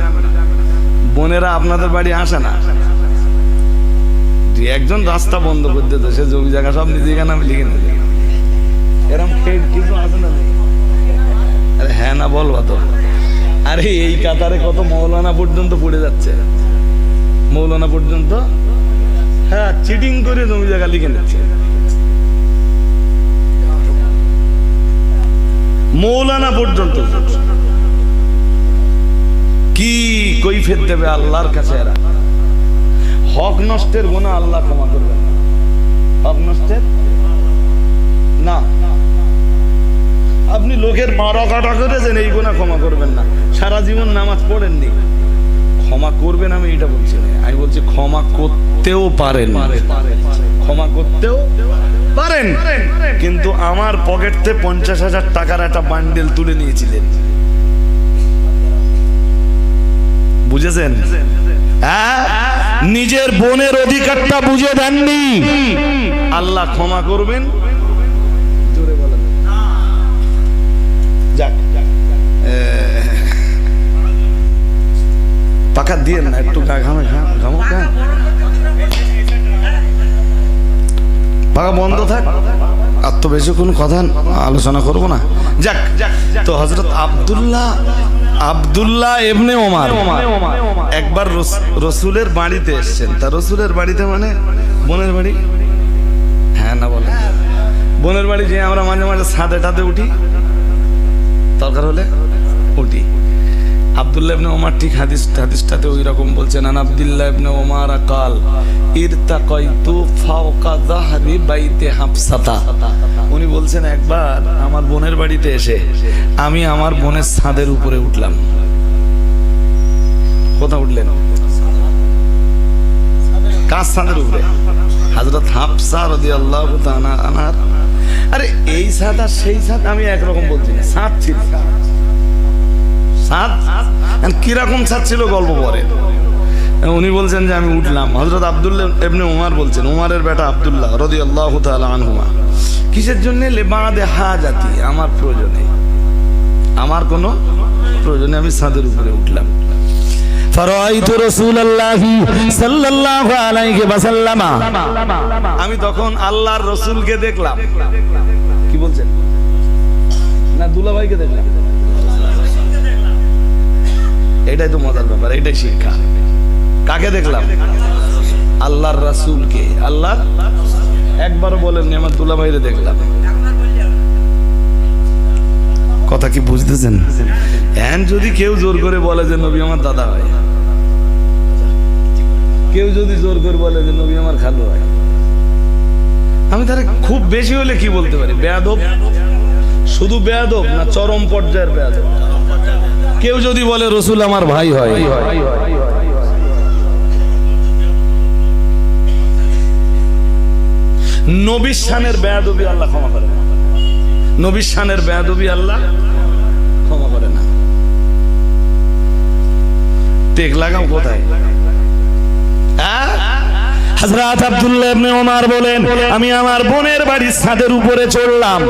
বোনেরা আপনাদের বাড়ি আসে না? একজন রাস্তা বন্ধ করতে তো সে জমি জায়গা সব নিজে নামে লিখে নেবে, এরকম কিছু আছে না? আরে হ্যাঁ না বলবা তো। আরে এই কাতারে কত মৌলানা পর্যন্ত পড়ে যাচ্ছে, মৌলানা পর্যন্ত হ্যাঁ চিটিং করে জমি জায়গা লিখে নিচ্ছে। মৌলানা পর্যন্ত কি কৈফিয়ত দেবে আল্লাহর কাছে? এরা হক নষ্টের গুনাহ আল্লাহ ক্ষমা করবেন না, হক নষ্টের না। আপনি লোকের মারা কাটা করেছেন, এই গুনাহ ক্ষমা করবেন না। সারা জীবন নামাজ পড়েননি, ক্ষমা করবেন আমি এটা বলছি না। আমি বলছি ক্ষমা করতেও পারেন, ক্ষমা করতেও পারেন, কিন্তু আমার পকেট থেকে 50,000 টাকার একটা বান্ডেল তুলে নিয়েছিলেন, বুঝেছেন? নিজের বোনের অধিকারটা বুঝে দেননি, আল্লাহ ক্ষমা করবেন। জোরে বলেন। যাক পাকা দিয়ে না, একটু ঘামে ঘামো, পাকা বন্ধ থাক। আর তো বেশি কোনো কথা আলোচনা করব না। যাক, তো হযরত আব্দুল্লাহ ইবনে ওমর একবার রসুলের বাড়িতে এসেছেন। তা রসুলের বাড়িতে মানে বোনের বাড়ি, হ্যাঁ না বলেন, বোনের বাড়ি যে আমরা মাঝে মাঝে ছাদে টাদে উঠি, দরকার হলে উঠি। আব্দুল্লাহ ইবনে ওমর ঠিক হাদিসটাতে ওই রকম বলছেন, আন আব্দুল্লাহ ইবনে ওমর قال ইরতাকাইতু ফাওকা যাহরি বাইতে হাফসাতা। উনি বলছেন একবার আমার বোনের বাড়িতে এসে আমি আমার বোনের ছাদের উপরে উঠলাম। কোথায় উঠলেন? কার ছাদের উপরে? হযরত হাফসা রাদিয়াল্লাহু তাআলা আনহার। আরে এই ছাদ আর সেই ছাদ আমি একরকম বলছি না, ছাদ ছিল, ছাদ কিরকম ছাদ ছিল গল্প পরে। উনি বলছেন যে আমি উঠলাম। হযরত আব্দুল্লাহ ইবনে ওমর বলছেন, ওমরের বেটা আব্দুল্লাহ রাদিয়াল্লাহু তাআলা আনহুমা, কিসের জন্য? লিবাদে হাজাতি, আমার প্রয়োজনে, আমার কোনো প্রয়োজনে আমি ছাদের উপরে উঠলাম। ফারাইতু রাসূলুল্লাহি সাল্লাল্লাহু আলাইহি ওয়াসাল্লাম, আমি তখন আল্লাহর রাসূলকে দেখলাম। কি বলছেন? না দুলাভাইকে দেখলাম। এটাই তো মজার ব্যাপার, এটাই শিক্ষা। কাকে দেখলাম? আল্লাহর রাসূলকে। আল্লাহ একবারও বলেননি আমার দুলাভাইরে দেখলাম। কথা কি বুঝতেছেন? এখন যদি কেউ জোর করে বলে যে নবী আমার দাদা হয়, কেউ যদি জোর করে বলে যে নবী আমার খালু হয়, আমি তাহলে খুব বেশি হলে কি বলতে পারি? বেয়াদব। শুধু বেয়াদব না চরম পর্যায়ের বেয়াদব। কেউ যদি বলে রসুল আমার ভাই হয়, নবীর শানের বেয়াদবি আল্লাহ ক্ষমা করে না। নবীর শানের বেয়াদবি আল্লাহ ক্ষমা করে না। টেক লাগাও কোথায়? হযরত আব্দুল্লাহ ইবনে ওমর বলেন, আমি আমার বোনের বাড়ির ছাদের উপরে চড়লাম,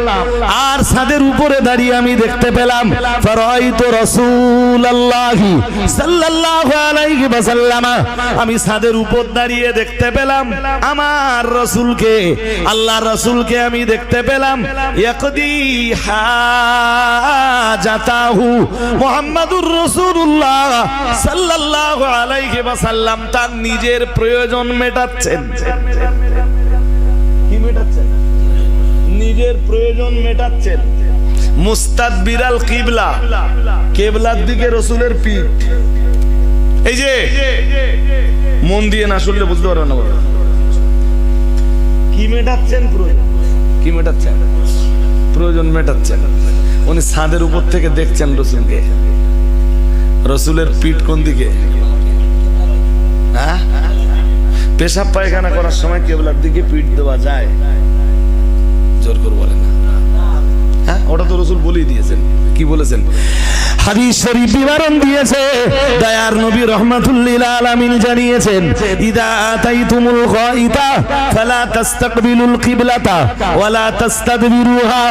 আর ছাদের উপরে দাঁড়িয়ে আমি দেখতে পেলাম ফারাইতু রাসূলুল্লাহি সাল্লাল্লাহু আলাইহি ওয়াসাল্লাম, আমি ছাদের উপর দাঁড়িয়ে দেখতে পেলাম আমার রাসূলকে, আল্লাহর রাসূলকে আমি দেখতে পেলাম ইয়াকদি হাজাতাহু, মুহাম্মাদুর রাসূলুল্লাহ সাল্লাল্লাহু আলাইহি ওয়াসাল্লাম তার নিজের প্রয়োজন মেটাচ্ছেন। কি মেটাচ্ছেন? নিজের প্রয়োজন মেটাচ্ছেন। মুস্তাদবিরাল কিবলা, কিবলার দিকে রাসূলের পিঠ। এই যে মন দিয়ে না শুনলে বুঝতে পারবেন না। কি মেটাচ্ছেন? প্রয়োজন। কি মেটাচ্ছেন? প্রয়োজন মেটাচ্ছেন। উনি ছাদের উপর থেকে দেখছেন রাসূলকে। রাসূলের পিঠ কোন দিকে? হ্যাঁ, পেশাব পায়খানা করার সময় কিবলার দিকে পিঠ দেওয়া যায়? জোর করে বলেন না। হ্যাঁ, ওটা তো রাসূল বলেই দিয়েছেন। কি বলেছেন? হাদিস শরীফ বিবরণ দিয়েছে, দয়ার নবী রাহমাতুল লিল আলামিন জানিয়েছেন, ইদা আতাইতুমুল গাইতা ফালা তাস্তাকবিলুল কিবলাতা ওয়ালা তাস্তাদবিরুহা।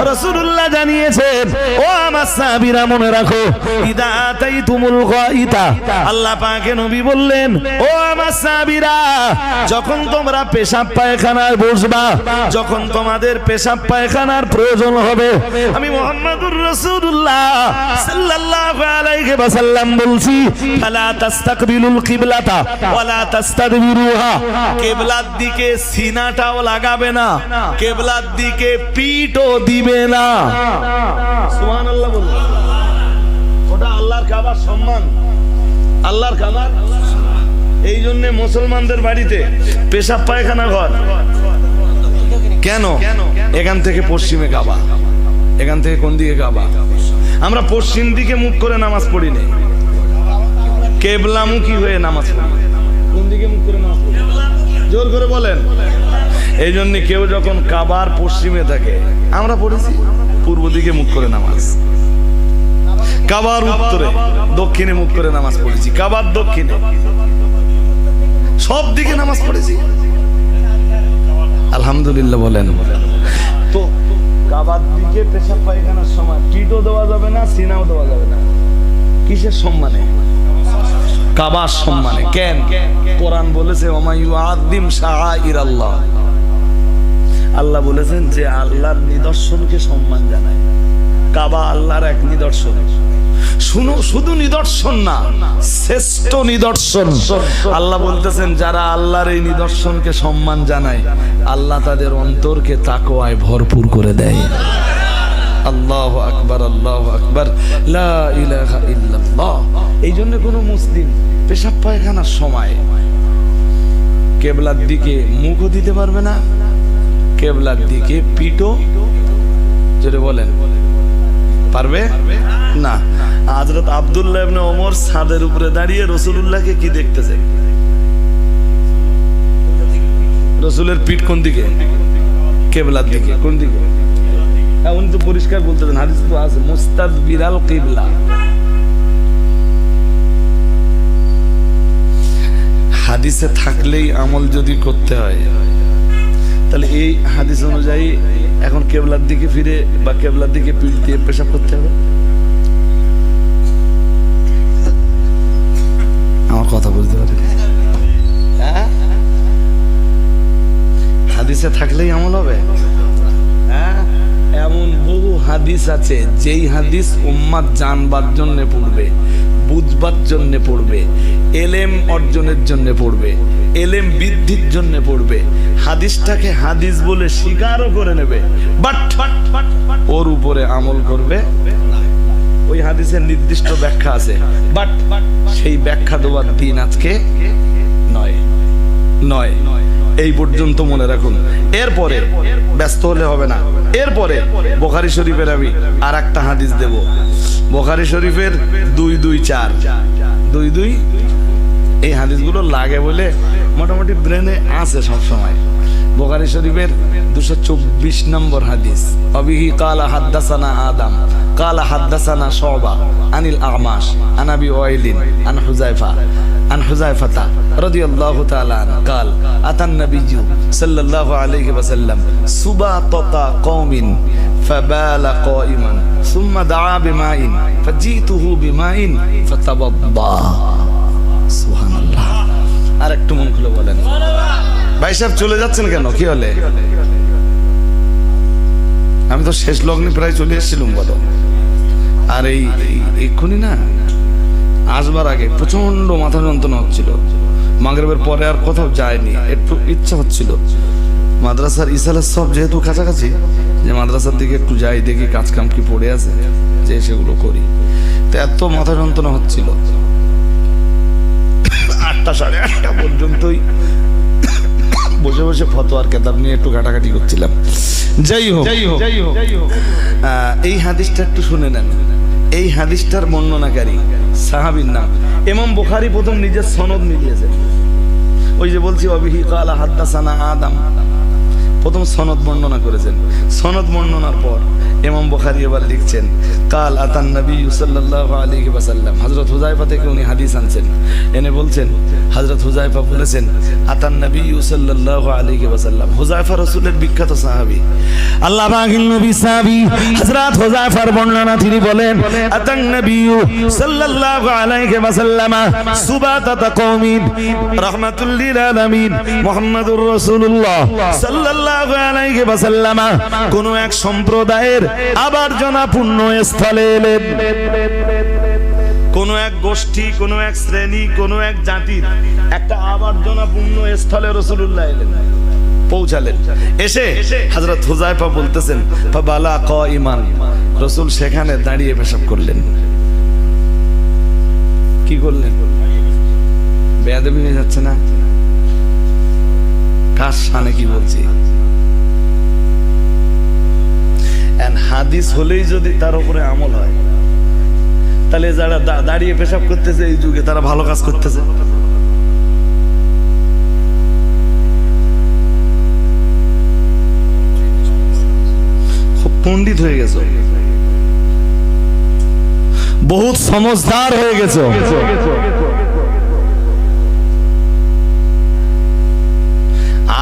রাসূলুল্লাহ জানিয়েছেন, ও আমার সাহাবীরা মনে রাখো, ইদা আতাইতুমুল গাইতা, আল্লাহ পাকে নবী বললেন, ও আমার সাহাবীরা, যখন তোমরা পেশাব পায়খানায় বসবা, যখন তোমাদের পেশাব পায়খানার প্রয়োজন হবে, আমি মুহাম্মাদুর রাসূলুল্লাহ সাল্লাল্লাহু আলাইহি ওয়াসাল্লাম বলছি, ফালা তাস্তাকবিলুল কিবলাতা ওয়ালা তাস্তাদবিরুহা, কিবলার দিকে সিনাটাও লাগাবে না, কিবলার দিকে পিঠও দিবে না। সুবহানাল্লাহ বলুন। ওটা আল্লাহর কাবার সম্মান, আল্লাহর কাবার। এই জন্য মুসলমানদের বাড়িতে পেশাব পায়খানা ঘর কেন? এখান থেকে পশ্চিমে কাবা, এখান থেকে কোন দিকে কাবা? আমরা পশ্চিম দিকে মুখ করে নামাজ পড়ি না, কেবলামুখী হয়ে নামাজ পড়ি। কোন দিকে মুখ করে নামাজ পড়ি? জোর করে বলেন। এই জন্য কেউ যখন কাবার পশ্চিমে থাকে, আমরা পড়েছি পূর্ব দিকে মুখ করে নামাজ। কাবার উত্তরে দক্ষিণে মুখ করে নামাজ পড়েছি, কাবার দক্ষিণে, সব দিকে নামাজ পড়েছি। আলহামদুলিল্লাহ বলেন। তো কাবার দিকে পেশাব পায়খানার সময় পিঠও দেওয়া যাবে না, সিনাও দেওয়া যাবে না। কিসের সম্মানে? কাবার সম্মানে। কেন? কোরআন বলেছে, ওমা ইউআযিম শাআইরাল্লাহ, আল্লাহ বলেছেন যে আল্লাহর নিদর্শনকে সম্মান জানায়। কাবা আল্লাহর এক নিদর্শন। শুনো, শুধু নিদর্শন না, শ্রেষ্ঠ নিদর্শন। আল্লাহ বলতেছেন যারা আল্লাহর এই নিদর্শনকে সম্মান জানায়, আল্লাহ তাদের অন্তরকে তাকওয়ায় ভরপুর করে দেয়। আল্লাহু আকবার, আল্লাহু আকবার, লা ইলাহা ইল্লাল্লাহ। এই জন্য কোনো মুসলিম পেশাব পায়খানার সময় কেবলার দিকে মুখও দিতে পারবে না, কেবলার দিকে পিঠও, যেটা বলেন, পারবে না। হযরত আব্দুল্লাহ ইবনে ওমর ছাদের উপরে দাঁড়িয়ে রাসূলুল্লাহকে কি দেখতেছে? রাসূলের পিঠ কোন দিকে? কিবলার দিকে। কোন দিকে? হ্যাঁ, উনি তো পরিষ্কার বলতেছেন, হাদিস তো আছে, মুস্তাদবিরাল কিবলা। হাদিসে থাকলেই আমল যদি করতে হয়, তাহলে এই হাদিস অনুযায়ী এখন কেবলার দিকে ফিরে বা কেবলার দিকে পিঠ দিয়ে পেশাব করতে হবে। আমার কথা বুঝতে পারেন? হ্যাঁ, হাদিসে থাকলেই আমল হবে। হ্যাঁ, এমন বহু হাদিস আছে যেই হাদিস উম্মাত জানবার জন্য পড়বে, বুঝবার জন্য পড়বে, এলেম অর্জনের জন্য পড়বে, এলেম বৃদ্ধির জন্য পড়বে, হাদিসটাকে হাদিস বলে স্বীকারও করে নেবে, বাট ওর উপরে আমল করবে। ওই হাদিসের নির্দিষ্ট ব্যাখ্যা আছে, বাট সেই ব্যাখ্যা দেওয়ার দিন আজকে নয়। এই পর্যন্ত মনে রাখুন। এরপরে ব্যস্ত হলে হবে না। এরপরে বুখারী শরীফের আমি আর একটা হাদিস দেব। বুখারী শরীফের 224 এই হাদিসগুলো লাগে বলে মোটামুটি ব্রেনে আছে সব সময়। বুখারী শরীফের 224 নম্বর হাদিস। আবিহি কালা হাদ্দাসানা আদম কালা হাদ্দাসানা শুবা আনিল আমাশ আন আবি ওয়াইলিন আন হুযায়ফা রাদিয়াল্লাহু তাআলা আন قال اتى النبي صلى الله عليه وسلم سباطة قوم فبال قائما ثم دعا بماء فجئته بماء فتوضا সুবহানাল্লাহ। আর একটু মন খুলে বলেন। ভাই সাহেব চলে যাচ্ছেন কেন? কি হলে? আমি তো শেষ লগ্নে প্রায় চলে এসেছিলাম বলো। আর এই এক্ষুনি না আসবার আগে প্রচন্ড মাথা যন্ত্রণা হচ্ছিল। মাগরিবের পরে আর কোথাও যায়নি, একটু ইচ্ছা হচ্ছিল মাদ্রাসার ইসালের সব যেহেতু কাছাকাছি, যে মাদ্রাসার দিকে একটু যাই, দেখি কাজ কাম কি পড়ে আছে, যে সেগুলো করি। তো এত মাথা যন্ত্রণা হচ্ছিল 8টা সাড়ে 8টা পর্যন্তই বসে বসে ফতোয়ার কিতাব নিয়ে একটু ঘাটাঘাটি করছিলাম। যাই হোক, এই হাদিসটা একটু শুনে নেন। এই হাদিসটার বর্ণনাকারী সাহাবীর নাম ইমাম বুখারী প্রথম নিজের সনদ নিয়েছেন। ওই যে বলছি আবিহি কালা হাদ্দাসানা আদম, প্রথম সনদ বর্ণনা করেছেন। সনদ বর্ণনার পর ইমাম বুখারী এবার লিখছেন কাল আতান নবী সাল্লাল্লাহু আলাইহি ওয়াসাল্লাম। হযরত হুযায়ফা থেকে উনি হাদিস আনছেন, এনে বলছেন হযরত হুযায়ফা বলেছেন আতান নবী সাল্লাল্লাহু আলাইহি ওয়াসাল্লাম। হুযায়ফা রাসূলের বিখ্যাত সাহাবী, আল্লাহ পাকের নবী সাহাবী হযরত হুযায়ফার বর্ণনা তিনি বলেন আতান নবী সাল্লাল্লাহু আলাইহি ওয়াসাল্লাম সুবাতাতা কওমিন রাহমাতুল লিল আলামিন মুহাম্মাদুর রাসূলুল্লাহ সাল্লাল্লাহু আলাইহি ওয়াসাল্লাম কোন এক সম্প্রদায়ের আবর্জনা পূর্ণ স্থলে এলেন। কোন এক গোষ্ঠী, কোন এক শ্রেণী, কোন এক জাতির একটা আবর্জনা পূর্ণ স্থলে রাসূলুল্লাহ এলেন, পৌঁছালেন। এসে হযরত হুযায়ফা বলতেছেন ফাবালা কাইমান, রাসূল সেখানে দাঁড়িয়ে পেশাব করলেন। কি করলেন? বেয়াদবি হয়ে যাচ্ছে না? কার শানে কি বলছি? হাদিস হলেই যদি তার উপরে আমল হয়, তাহলে যারা দাঁড়িয়ে পেশাব করতেছে এই যুগে, তারা ভালো কাজ করতেছে। খুব পণ্ডিত হয়ে গেছো, বহুত সমঝদার হয়ে গেছো।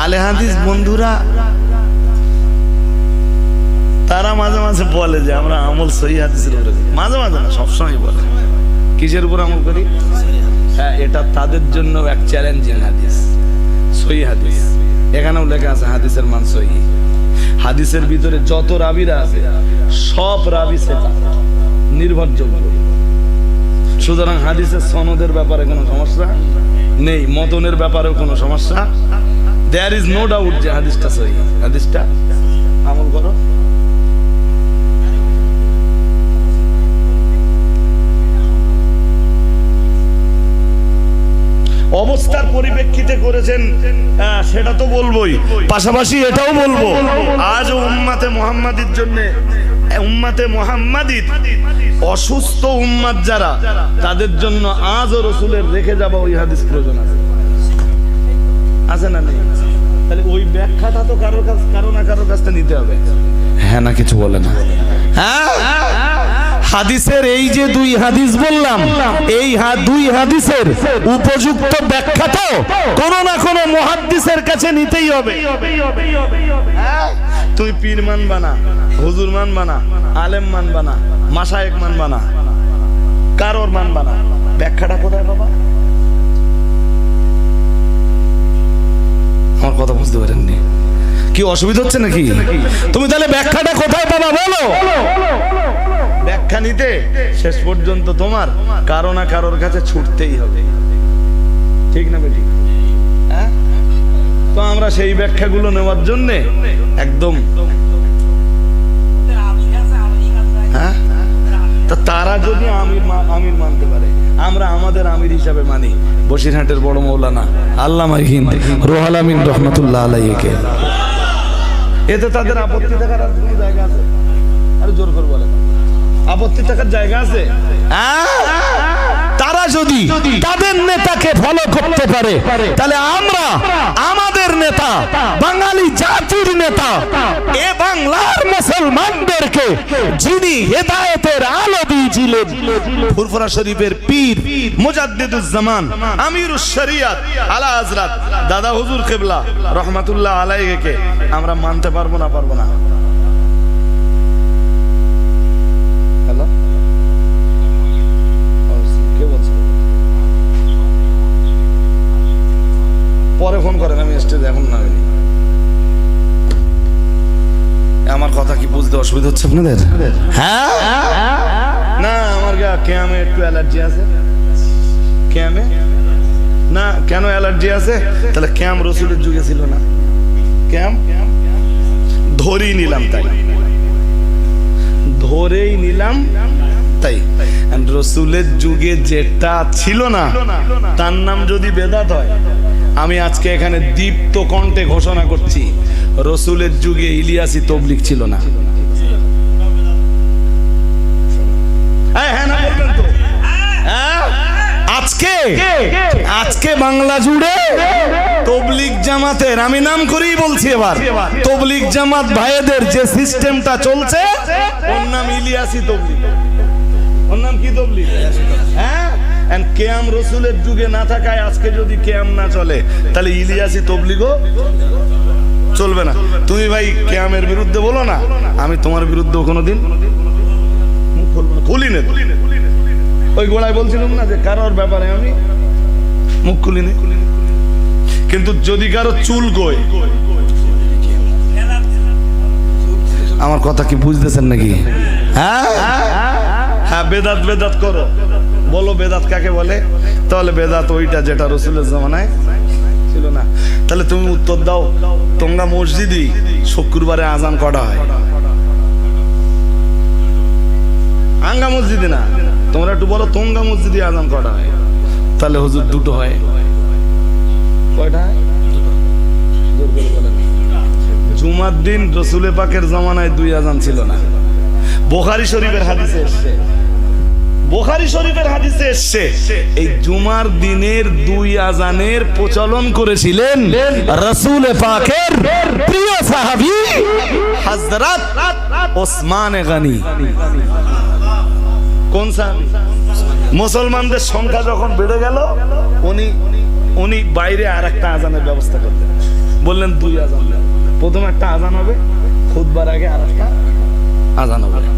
আলে হাদিস বন্ধুরা তারা মাঝে মাঝে বলে যে আমরা আমল সহি হাদিসের উপরে, মাঝে মাঝে না, সবসময় বলে। কিসের উপর আমল করি? হ্যাঁ, এটা তাদের জন্য এক চ্যালেঞ্জিং হাদিস, সহি হাদিস। এখানেও লেখা আছে হাদিসের মান সহি। হাদিসের ভিতরে যত রাবিরা আছে সব রাবি সেটা নির্ভরযোগ্য। সুতরাং হাদিসের সনদের ব্যাপারে কোনো সমস্যা নেই, মতনের ব্যাপারেও কোনো সমস্যা। দেয়ার ইজ নো ডাউট যে হাদিসটা সহি। হাদিসটা আমল করো। অবস্থার পরিপ্রেক্ষিতে করেছেন সেটা তো বলবোই, পাশাপাশি এটাও বলবো আজও উম্মাতে মুহাম্মাদির জন্য, উম্মাতে মুহাম্মাদির অসুস্থ উম্মাত যারা, তাদের জন্য আজও রসুলের রেখে যাওয়া ওই হাদিস প্রয়োজন আছে, আছে না নেই? তাহলে ওই ব্যাখ্যাটা তো কারো না কারোর কাছ থেকে নিতে হবে। হ্যাঁ না কিছু বলে না? হ্যাঁ, হাদিসের এই যে দুই হাদিস বললাম, এই দুই হাদিসের উপযুক্ত ব্যাখ্যা তো কোন না কোন মুহাদ্দিসের কাছে নিতেই হবে। তুমি পীর মানবা না, হুজুর মানবা না, আলেম মানবা না, মাশায়েখ মানবা না, কারোর মানবা না, ব্যাখ্যাটা কোথায় পাবা? আমার কথা বুঝতে পারেননি? কি অসুবিধা হচ্ছে নাকি? তুমি তাহলে ব্যাখ্যাটা কোথায় পাবা বলো? ব্যাখ্যা নিতে শেষ পর্যন্ত তোমার কারো না কারোর কাছে ছুটতেই হবে, ঠিক না বেটি? হ্যাঁ, তো আমরা সেই ব্যাখ্যাগুলো নেওয়ার জন্য একদম, হ্যাঁ, তারা যদি আমির মানতে পারে, আমরা আমাদের আমির হিসাবে মানি বসিরহাটের বড় মৌলানা আল্লামা হিন্দ রুহুল আমিন রহমাতুল্লাহ আলাইহিকে। এতে তাদের আপত্তি থাকার আর কোনো জায়গা আছে? আরে জোর করে বলে, আপত্তি থাকার জায়গা আছে? তারা যদি তাদের নেতাকে ফলো করতে পারে, তাহলে আমরা আমাদের নেতা, বাঙালি জাতির নেতা, এ বাংলার মুসলমানদেরকে যিনি হেদায়েতের আলো দিয়েছিলেন, ফুরফুরা শরীফের পীর মুজাদ্দিদুজ জামান আমিরুশ শরিয়াত আলা হযরত দাদা হুজুর কিবলা রহমাতুল্লাহ আলাইহিকে আমরা মানতে পারবো না? পারবো না? হ্যালো, কে বলছে? পরে ফোন করেন, আমি স্টেজে এখন নামিনি। আমার কথা কি বুঝতে অসুবিধা হচ্ছে আপনাদের? হ্যাঁ না, আমার ক্যামে একটু অ্যালার্জি আছে। ক্যামে না, কেন অ্যালার্জি আছে? তাহলে ক্যাম রসুলের যুগে ছিল না, ক্যাম ধরেই নিলাম, তাই ধরেই নিলাম, তাই রসুলের যুগে যেটা ছিল না তার নাম যদি বেদাত হয়, আমি আজকে এখানে দীপ্ত কণ্ঠে ঘোষণা করছি, রসুলের যুগে ইলিয়াসি তবলিগ ছিল না। আজকে বাংলা জুড়ে তবলিগ জামাতের, আমি নাম করেই বলছি এবার, তবলিগ জামাত ভাইদের যে সিস্টেমটা চলছে ওর নাম ইলিয়াসি তবলিগ। ওর নাম কি তবলিগ? হ্যাঁ, কেয়াম রসুলের যুগে না থাকায় আজকে যদি কেয়াম না চলে, তাহলে ইলিয়াসি তবলিগও চলবে না। তুমি ভাই কেয়ামের বিরুদ্ধে বলো না, আমি তোমার বিরুদ্ধে কোনোদিন খুলি না। ওই গোড়ায় বলছিলাম না যে কারোর ব্যাপারে আমি মুখ খুলি না, কিন্তু যদি কারো চুল গোয়, আমার কথা কি বুঝতেছেন নাকি? হ্যাঁ হ্যাঁ, বেদাত বেদাত করো, বলো বেদাত কাকে বলে? তাহলে বেদাত ওইটা যেটা রসুলের জামানায় ছিল না। তাহলে তুমি উত্তর দাও, তোমরা মসজিদই শুক্রবারে আজান কটা হয়? আঙ্গা মসজিদে না, তোমরা একটু বলো তোঙ্গা মসজিদে আজান কটা হয়? তাহলে হুজুর দুটো হয়। কয়টা? জুমার দিন রসুলের পাকের জামানায় দুই আজান ছিল না। বুখারী শরীফের হাদিসে এসছে, বুখারী শরীফের হাদিসে এসছে এই জুমার দিনের দুই আজানের প্রচলন করেছিলেন রাসূল পাকের প্রিয় সাহাবী হযরত ওসমান গনি। কোন সাহাবী? মুসলমানদের সংখ্যা যখন বেড়ে গেল, উনি বাইরে আর একটা আজানের ব্যবস্থা করলেন, বললেন দুই আজান, প্রথম একটা আজান হবে, খুতবার আগে আর একটা আজান হবে।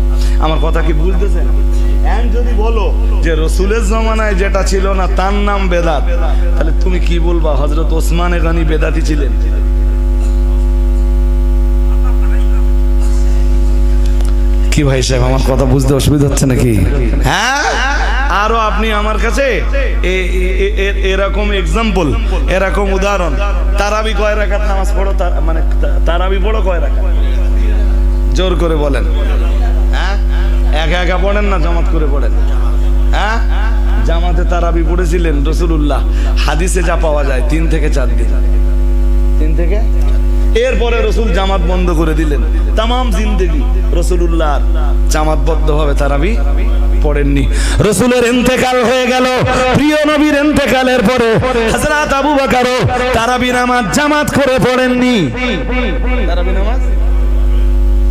আমার কথা কি বুঝতেছেন? যদি বলো যে রসুলের জামানায় যেটা ছিল না তার নাম বেদাত, তাহলে তুমি কি বলবা? হযরত ওসমান গনি বেদাতি ছিলেন? কি ভাই সাহেব, আমার কথা বুঝতে অসুবিধা হচ্ছে নাকি? হ্যাঁ, আরো আপনি আমার কাছে এরকম এক্সাম্পল, এরকম উদাহরণ, তারাবি কয় রাকাত নামাজ পড়ো, মানে তারাবি পড়ো কয় রাকাত? জোর করে বলেন। হ্যাঁ, একা একা পড়েন না, জামাত করে পড়েন? হ্যাঁ, জামাতে তারাবি পড়েছিলেন রাসূলুল্লাহ, হাদিসে যা পাওয়া যায় 3 থেকে 4 দিন, 3 থেকে। এরপরে রসুল জামাত বন্ধ করে দিলেন। তামাম জিন্দেগি রাসূলুল্লাহ জামাতবদ্ধভাবে তারাবি পড়েননি। রসুলের ইন্তেকাল হয়ে গেল, প্রিয় নবীর ইন্তেকালের পরে হযরত আবু বকরও তারাবি নামাজ জামাত করে পড়েননি। তারাবি নামাজ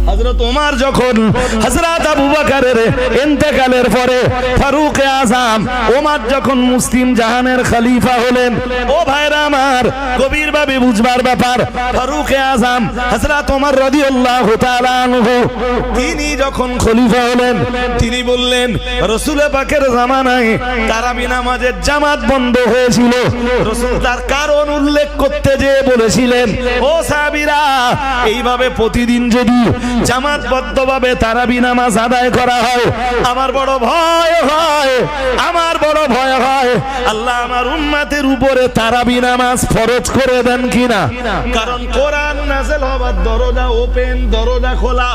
হযরত ওমর যখন হযরত আবু বকরের ইন্তেকালের পরে ফারুক আযম ওমর যখন মুসলিম জাহানের খলিফা হলেন, ও ভাইরা আমার গভীরভাবে বুঝবার ব্যাপার, ফারুক আযম হযরত ওমর রাদিয়াল্লাহু তাআলা আনহু তিনি যখন খলিফা হলেন, তিনি বললেন রাসূল পাকের জামানায় তারাবি নামাজের জামাত বন্ধ হয়েছিল। রাসূল তার কারণ উল্লেখ করতে যেয়ে বলেছিলেন, ও সাহাবীরা, এইভাবে প্রতিদিন যদি জামাতবদ্ধভাবে তারাবি নামাজ আদায় করা হয়, আমার বড় ভয় হয়, আমার বড় ভয় হয় আল্লাহ আমার উম্মতের উপরে তারাবি নামাজ ফরজ করে দেন কিনা। কারণ কোরআন নাযিল হবার দরজা ওপেন, দরজা খোলা,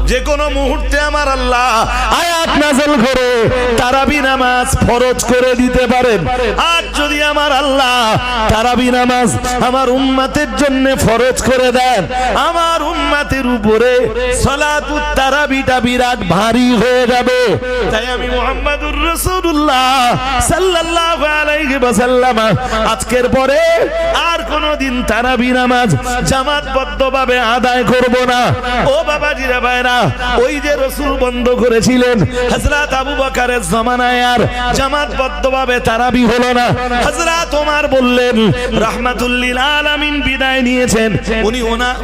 যে কোনো মুহূর্তে আমার আল্লাহ আয়াত নাযিল করে তারাবি নামাজ ফরজ করে দিতে পারেন। আর যদি আমার আল্লাহ তারাবি নামাজ আমার উম্মতের জন্য ফরজ করে দেন, আমার উম্মতের উপরে সালাতুত তারাবিটা বিরাট ভারী হয়ে যাবে। তাই আমি মুহাম্মাদুর রাসূলুল্লাহ সাল্লাল্লাহু আলাইহি ওয়াসাল্লাম আজকের পরে আর কোনদিন তারাবি নামাজ জামাতবদ্ধভাবে আদায় করব না। ও বাবাজিরা ভাইরা, ওই যে রাসূল বন্ধ করেছিলেন, হযরত আবু বকরের জামানায় আর জামাতবদ্ধভাবে তারাবি হলো না। হযরত ওমর বললেন, রাহমাতুল লিল আলামিন বিদায় নিয়েছেন,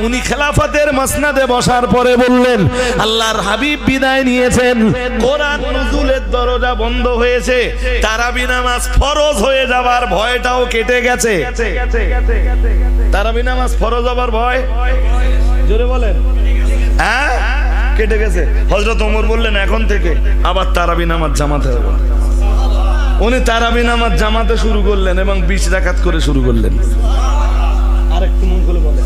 উনি খেলাফতের মসনদে বসার পরে বললেন, আল্লাহর হাবিব বিদায় নিয়েছেন, কোরআন নজুলের দরজা বন্ধ হয়েছে, তারাবি নামাজ ফরজ হয়ে যাবার ভয়টাও কেটে গেছে। তারাবি নামাজ ফরজ হবার ভয়, জোরে বলেন, হ্যাঁ, কেটে গেছে। হযরত ওমর বললেন, এখন থেকে আবার তারাবি নামাজ জামাতে হবে। উনি তারাবি নামাজ জামাতে শুরু করলেন এবং 20 রাকাত করে শুরু করলেন। আরেকটু মন করে বলেন,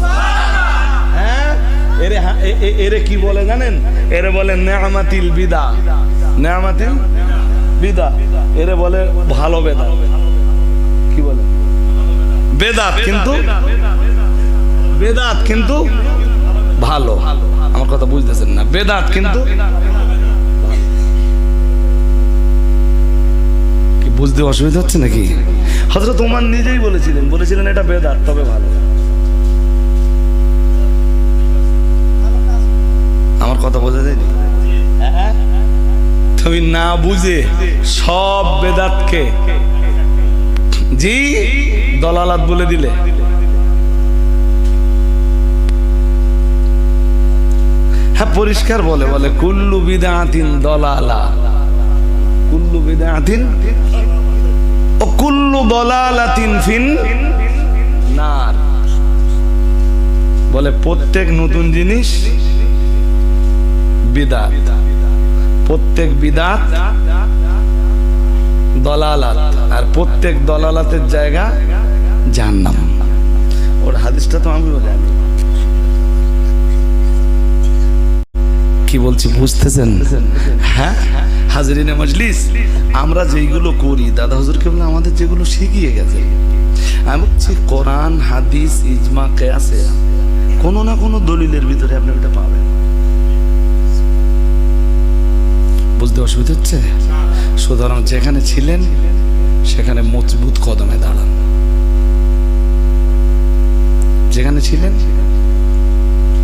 এরে কি বলে জানেন? এরে বলে নেয়ামাতিল বিদা, নেয়ামাতিল বিদা, এরে বলে ভালো বেদাত। কি বলে? বেদাত, কিন্তু বেদাত কিন্তু ভালো। আমার কথা বুঝতেছেন না? বেদাত কিন্তু কি বুঝতে অসুবিধা হচ্ছে নাকি? হযরত ওমর নিজেই বলেছিলেন এটা বেদাত, তবে ভালো। আমার কথা বোঝা যায়? তুমি না বুঝে সব বেদাতকে জি দলালাত বলে দিলে। হ্যাঁ, পরিষ্কার বলে কুল্লু বিদআতিন দলালা, কুল্লু বিদআতিন ও কুল্লু দলালাতিন ফিন নার। বলে প্রত্যেক নতুন জিনিস বিদআত, প্রত্যেক বিদআত দলালাত, আর প্রত্যেক দলালাতের জায়গা জাহান্নাম। ওর হাদিসটা তো আমিও জানি। কি বলছি বুঝতেছেন? হ্যাঁ, হাজরিনে মজলিস, আমরা যেগুলো করি দাদা হুজুর কেবল আমাদের যেগুলো শিখিয়ে গেছে, আমি বলছি কোরআন হাদিস ইজমা কিয়াসে কোনো না কোনো দলিলের ভিতরে আপনি ওটা পাবেন। বুঝতে অসুবিধা হচ্ছে? সুতরাং যেখানে ছিলেন সেখানে মজবুত কদমে দাঁড়ান। যেখানে ছিলেন,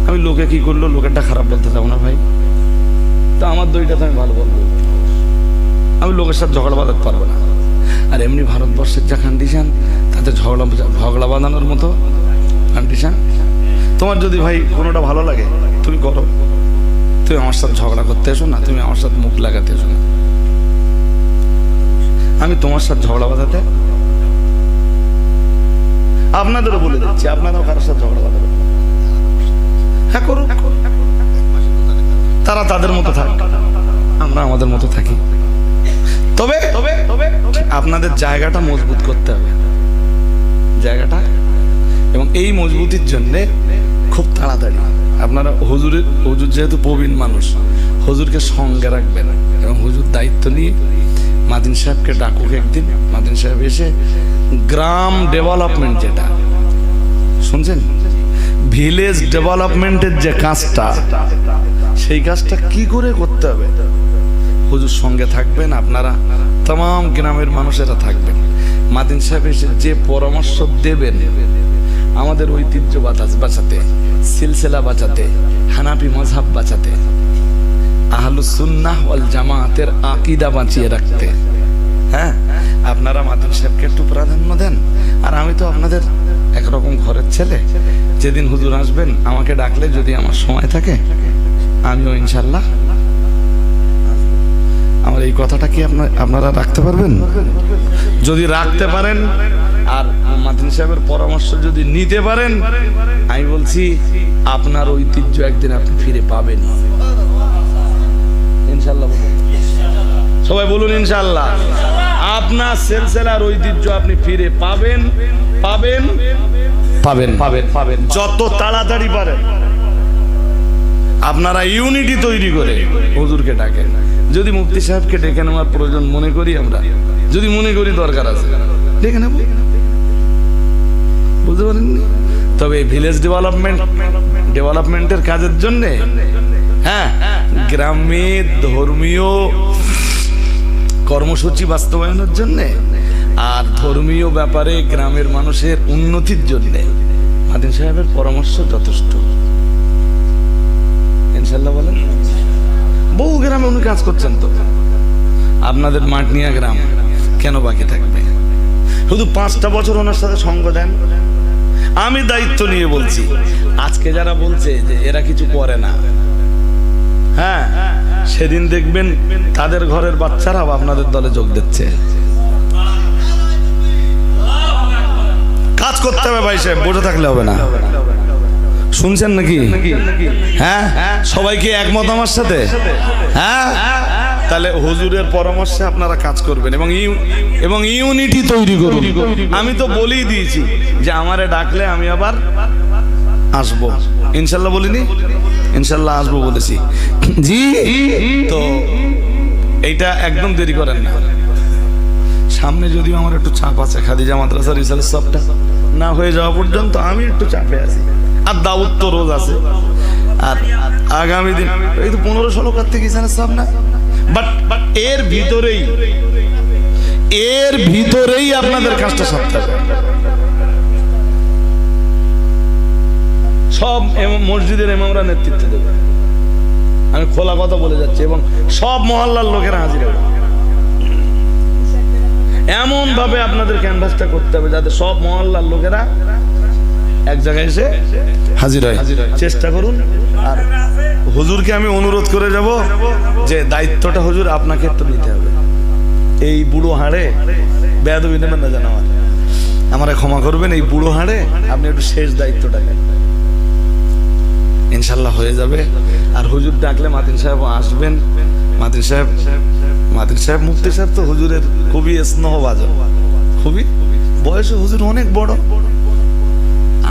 আমি লোকে কি করলো লোকেরটা খারাপ বলতে চাও না ভাই, তো আমার দইটা তো আমি ভালো বলবো। আমি লোকের সাথে ঝগড়া বাঁধাতে পারবো না। আর এমনি ভারতবর্ষের যা কন্ডিশন, তাতে ঝগড়া বাঁধানোর মতো কন্ডিশন। তোমার যদি ভাই কোনোটা ভালো লাগে তুমি করো, তুমি আমার সাথে ঝগড়া করতে এসো না, তুমি আমার সাথে মুখ লাগাতে এসো না। আমি তোমার সাথে ঝগড়া বাঁধাতে, আপনাদেরও বলে দিচ্ছি, আপনারাও কারোর সাথে ঝগড়া বাঁধাবেন। হ্যাঁ করুন, তারা তাদের মতো থাক, আমরা আমাদের মতো থাকি। তবে আপনাদের জায়গাটা মজবুত করতে হবে, জায়গাটা। এবং এই মজবুতির জন্য খুব তাড়াতাড়ি আপনারা হুজুর যেহেতু প্রবীণ মানুষ, হুজুরকে সঙ্গে রাখবেন এবং হুজুর দায়িত্ব নিয়ে মাদিন সাহেবকে ডাকুক একদিন। মাদিন সাহেব এসে গ্রাম ডেভেলপমেন্ট, যেটা শুনছেন, ভিলেজ ডেভেলপমেন্টের যে কাজটা, সেই কাজটা কি করে করতে হবে হুজুর সঙ্গে থাকবেন, আপনারা तमाम গ্রামের মানুষেরা থাকবেন। মাদিন সাহেব এসে যে পরামর্শ দেবেন আমাদের ঐতিহ্য বাঁচাতে, সিলসিলা বাঁচাতে, হানাফি মাযহাব বাঁচাতে, আহলুস সুন্নাহ ওয়াল জামাতের আকীদা বাঁচিয়ে রাখতে, হ্যাঁ, আপনারা মাদিন সাহেবকে একটু প্রাধান্য দেন। আর আমি তো আপনাদের একরকম ঘরের ছেলে, যেদিন হুজুর আসবেন আমাকে ডাকলে যদি আমার সময় থাকে আমিও ইনশাল্লাহ। আমার এই কথাটা কি আপনারা রাখতে পারবেন? যদি রাখতে পারেন আর মাদিন সাহেবের পরামর্শ যদি নিতে পারেন, আমি বলছি আপনার ঐতিহ্য একদিন আপনি ফিরে পাবেন ইনশাল্লাহ। সবাই বলুন ইনশাল্লাহ। আপনার সিলসিলার ঐতিহ্য আপনি ফিরে পাবেন পাবেন পাবেন পাবেন পাবেন যত তাড়াতাড়ি পারেন। আপনারা ইউনিটি তৈরি করে হুজুরকে ডাকেন। যদি মুফতি সাহেবকে ডেকে নেওয়ার প্রয়োজন মনে করি, আমরা যদি মনে করি দরকার আছে, ডেকে নেব, বুঝতে পারেননি? তবে ভিলেজ ডেভেলপমেন্টের কাজের জন্য, হ্যাঁ, গ্রামে ধর্মীয় কর্মসূচি বাস্তবায়নের জন্য আর ধর্মীয় ব্যাপারে গ্রামের মানুষের উন্নতির জন্য মাদিন সাহেবের পরামর্শ যথেষ্ট ইনশাল্লাহ। বলেন, বহু গ্রামে উনি কাজ করছেন, তো আপনাদের মাটনিয়া গ্রাম কেন বাকি থাকবে? শুধু 5টা বছর ওনার সাথে সঙ্গ দেন। আমি দায়িত্ব নিয়ে বলছি, আজকে যারা বলছে যে এরা কিছু করে না, হ্যাঁ, সেদিন দেখবেন তাদের ঘরের বাচ্চারাও আপনাদের দলে যোগ দিচ্ছে। কাজ করতে হবে ভাই সাহেব, বসে থাকলে হবে না। শুনছেন নাকি? হ্যাঁ, সবাইকে একমত আমার সাথে? হ্যাঁ, তাহলে হুজুরের পরামর্শে আপনারা কাজ করবেন এবং ইউনিটি তৈরি করুন। আমি তো বলেই দিয়েছি যে আমারে ডাকলে আমি আবার আসবো ইনশাল্লাহ। বলিনি? ইনশাল্লাহ আসবো বলেছি জি। তো এইটা একদম দেরি করেন না। সামনে যদিও আমার একটু চাপ আছে, খাদিজা মাদ্রাসা রিসার্চ সবটা না হয়ে যাওয়া পর্যন্ত আমি একটু চাপে আছি। আর দাউদ তো রোজ আছে, আর আগামী দিন এই তো 15-16 কার থেকে সব না, বাট এর ভিতরেই আপনাদের কাজটা সারতে হবে। সব মসজিদের ইমামরা নেতৃত্ব দেবে, আমি খোলা কথা বলে যাচ্ছি, এবং সব মহল্লার লোকেরা হাজির হবে। এমন ভাবে আপনাদের ক্যানভাসটা করতে হবে যাতে সব মহল্লার লোকেরা এক জায়গায় এসে হাজির হয়। চেষ্টা করুন। আর হুজুরকে আমি অনুরোধ করে যাব যে দায়িত্বটা হুজুর আপনাকে একটু নিতে হবে। এই বুড়ো হাড়ে বেয়াদবি নেবেন না যেন, আমারে ক্ষমা করবেন, এই বুড়ো হাড়ে আপনি একটু শেষ দায়িত্বটা নেন, ইনশাল্লাহ হয়ে যাবে। আর হুজুর ডাকলে মাদিন সাহেব আসবেন। মাদিন সাহেব মুফতি সাহেব তো হুজুরের খুবই স্নেহভাজন, খুবই বয়সে হুজুর অনেক বড়।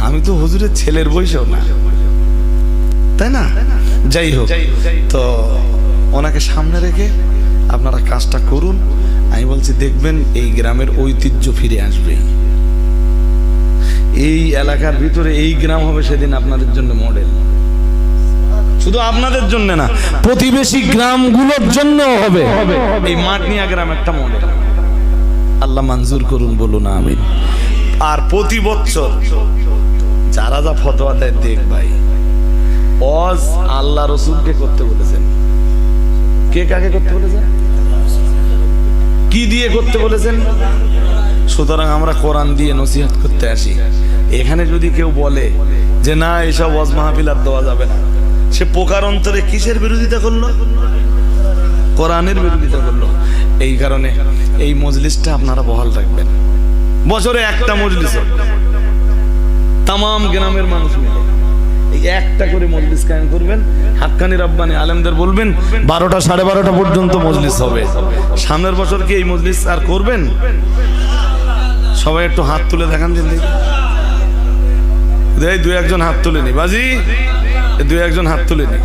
আমি তো হুজুরের ছেলের বয়সেও না, তাই না? যাই হোক, তো ওনাকে সামনে রেখে আপনারা কাজটা করুন। আমি বলছি দেখবেন এই গ্রামের ঐতিহ্য ফিরে আসবে। এই এলাকার ভিতরে এই গ্রাম হবে সেদিন আপনাদের জন্য মডেল। শুধু আপনাদের জন্য না, প্রতিবেশী গ্রামগুলোর জন্য হবে এই মাটনিয়া গ্রাম একটা মডেল। আল্লাহ মঞ্জুর করুন, বলুন আমিন। আর প্রতি বছর যারা যা ফতোয়া দেয়, দেখ ভাই, ওয়াজ আল্লাহ রাসূলকে করতে বলেছেন। কে কাকে করতে বলেছেন? কি দিয়ে করতে বলেছেন? সুতরাং আমরা কোরআন দিয়ে নসিহত করতে আসি। এখানে যদি কেউ বলে যে না এসব ওয়াজ মাহফিল আর দেওয়া যাবে না, সে পোকার অন্তরে কিসের বিরোধিতা করলো? কোরআনের বিরোধিতা করলো। এই কারণে এই মজলিসটা আপনারা বহাল রাখবেন। বছরে একটা মজলিস, তামাম গ্রামের মানুষ মিলে এই একটা করে মজলিস কায়েম করবেন, হাক্কানি রব্বানি আলেমদের বলবেন 12টা 12:30 পর্যন্ত মজলিস হবে। সামনের বছর কি এই মজলিস আর করবেন? সবাই একটু হাত তুলে দেখান দিন দেখি। দুই একজন হাত তুলে নি বাজি, দুই একজন হাত তুলে নি।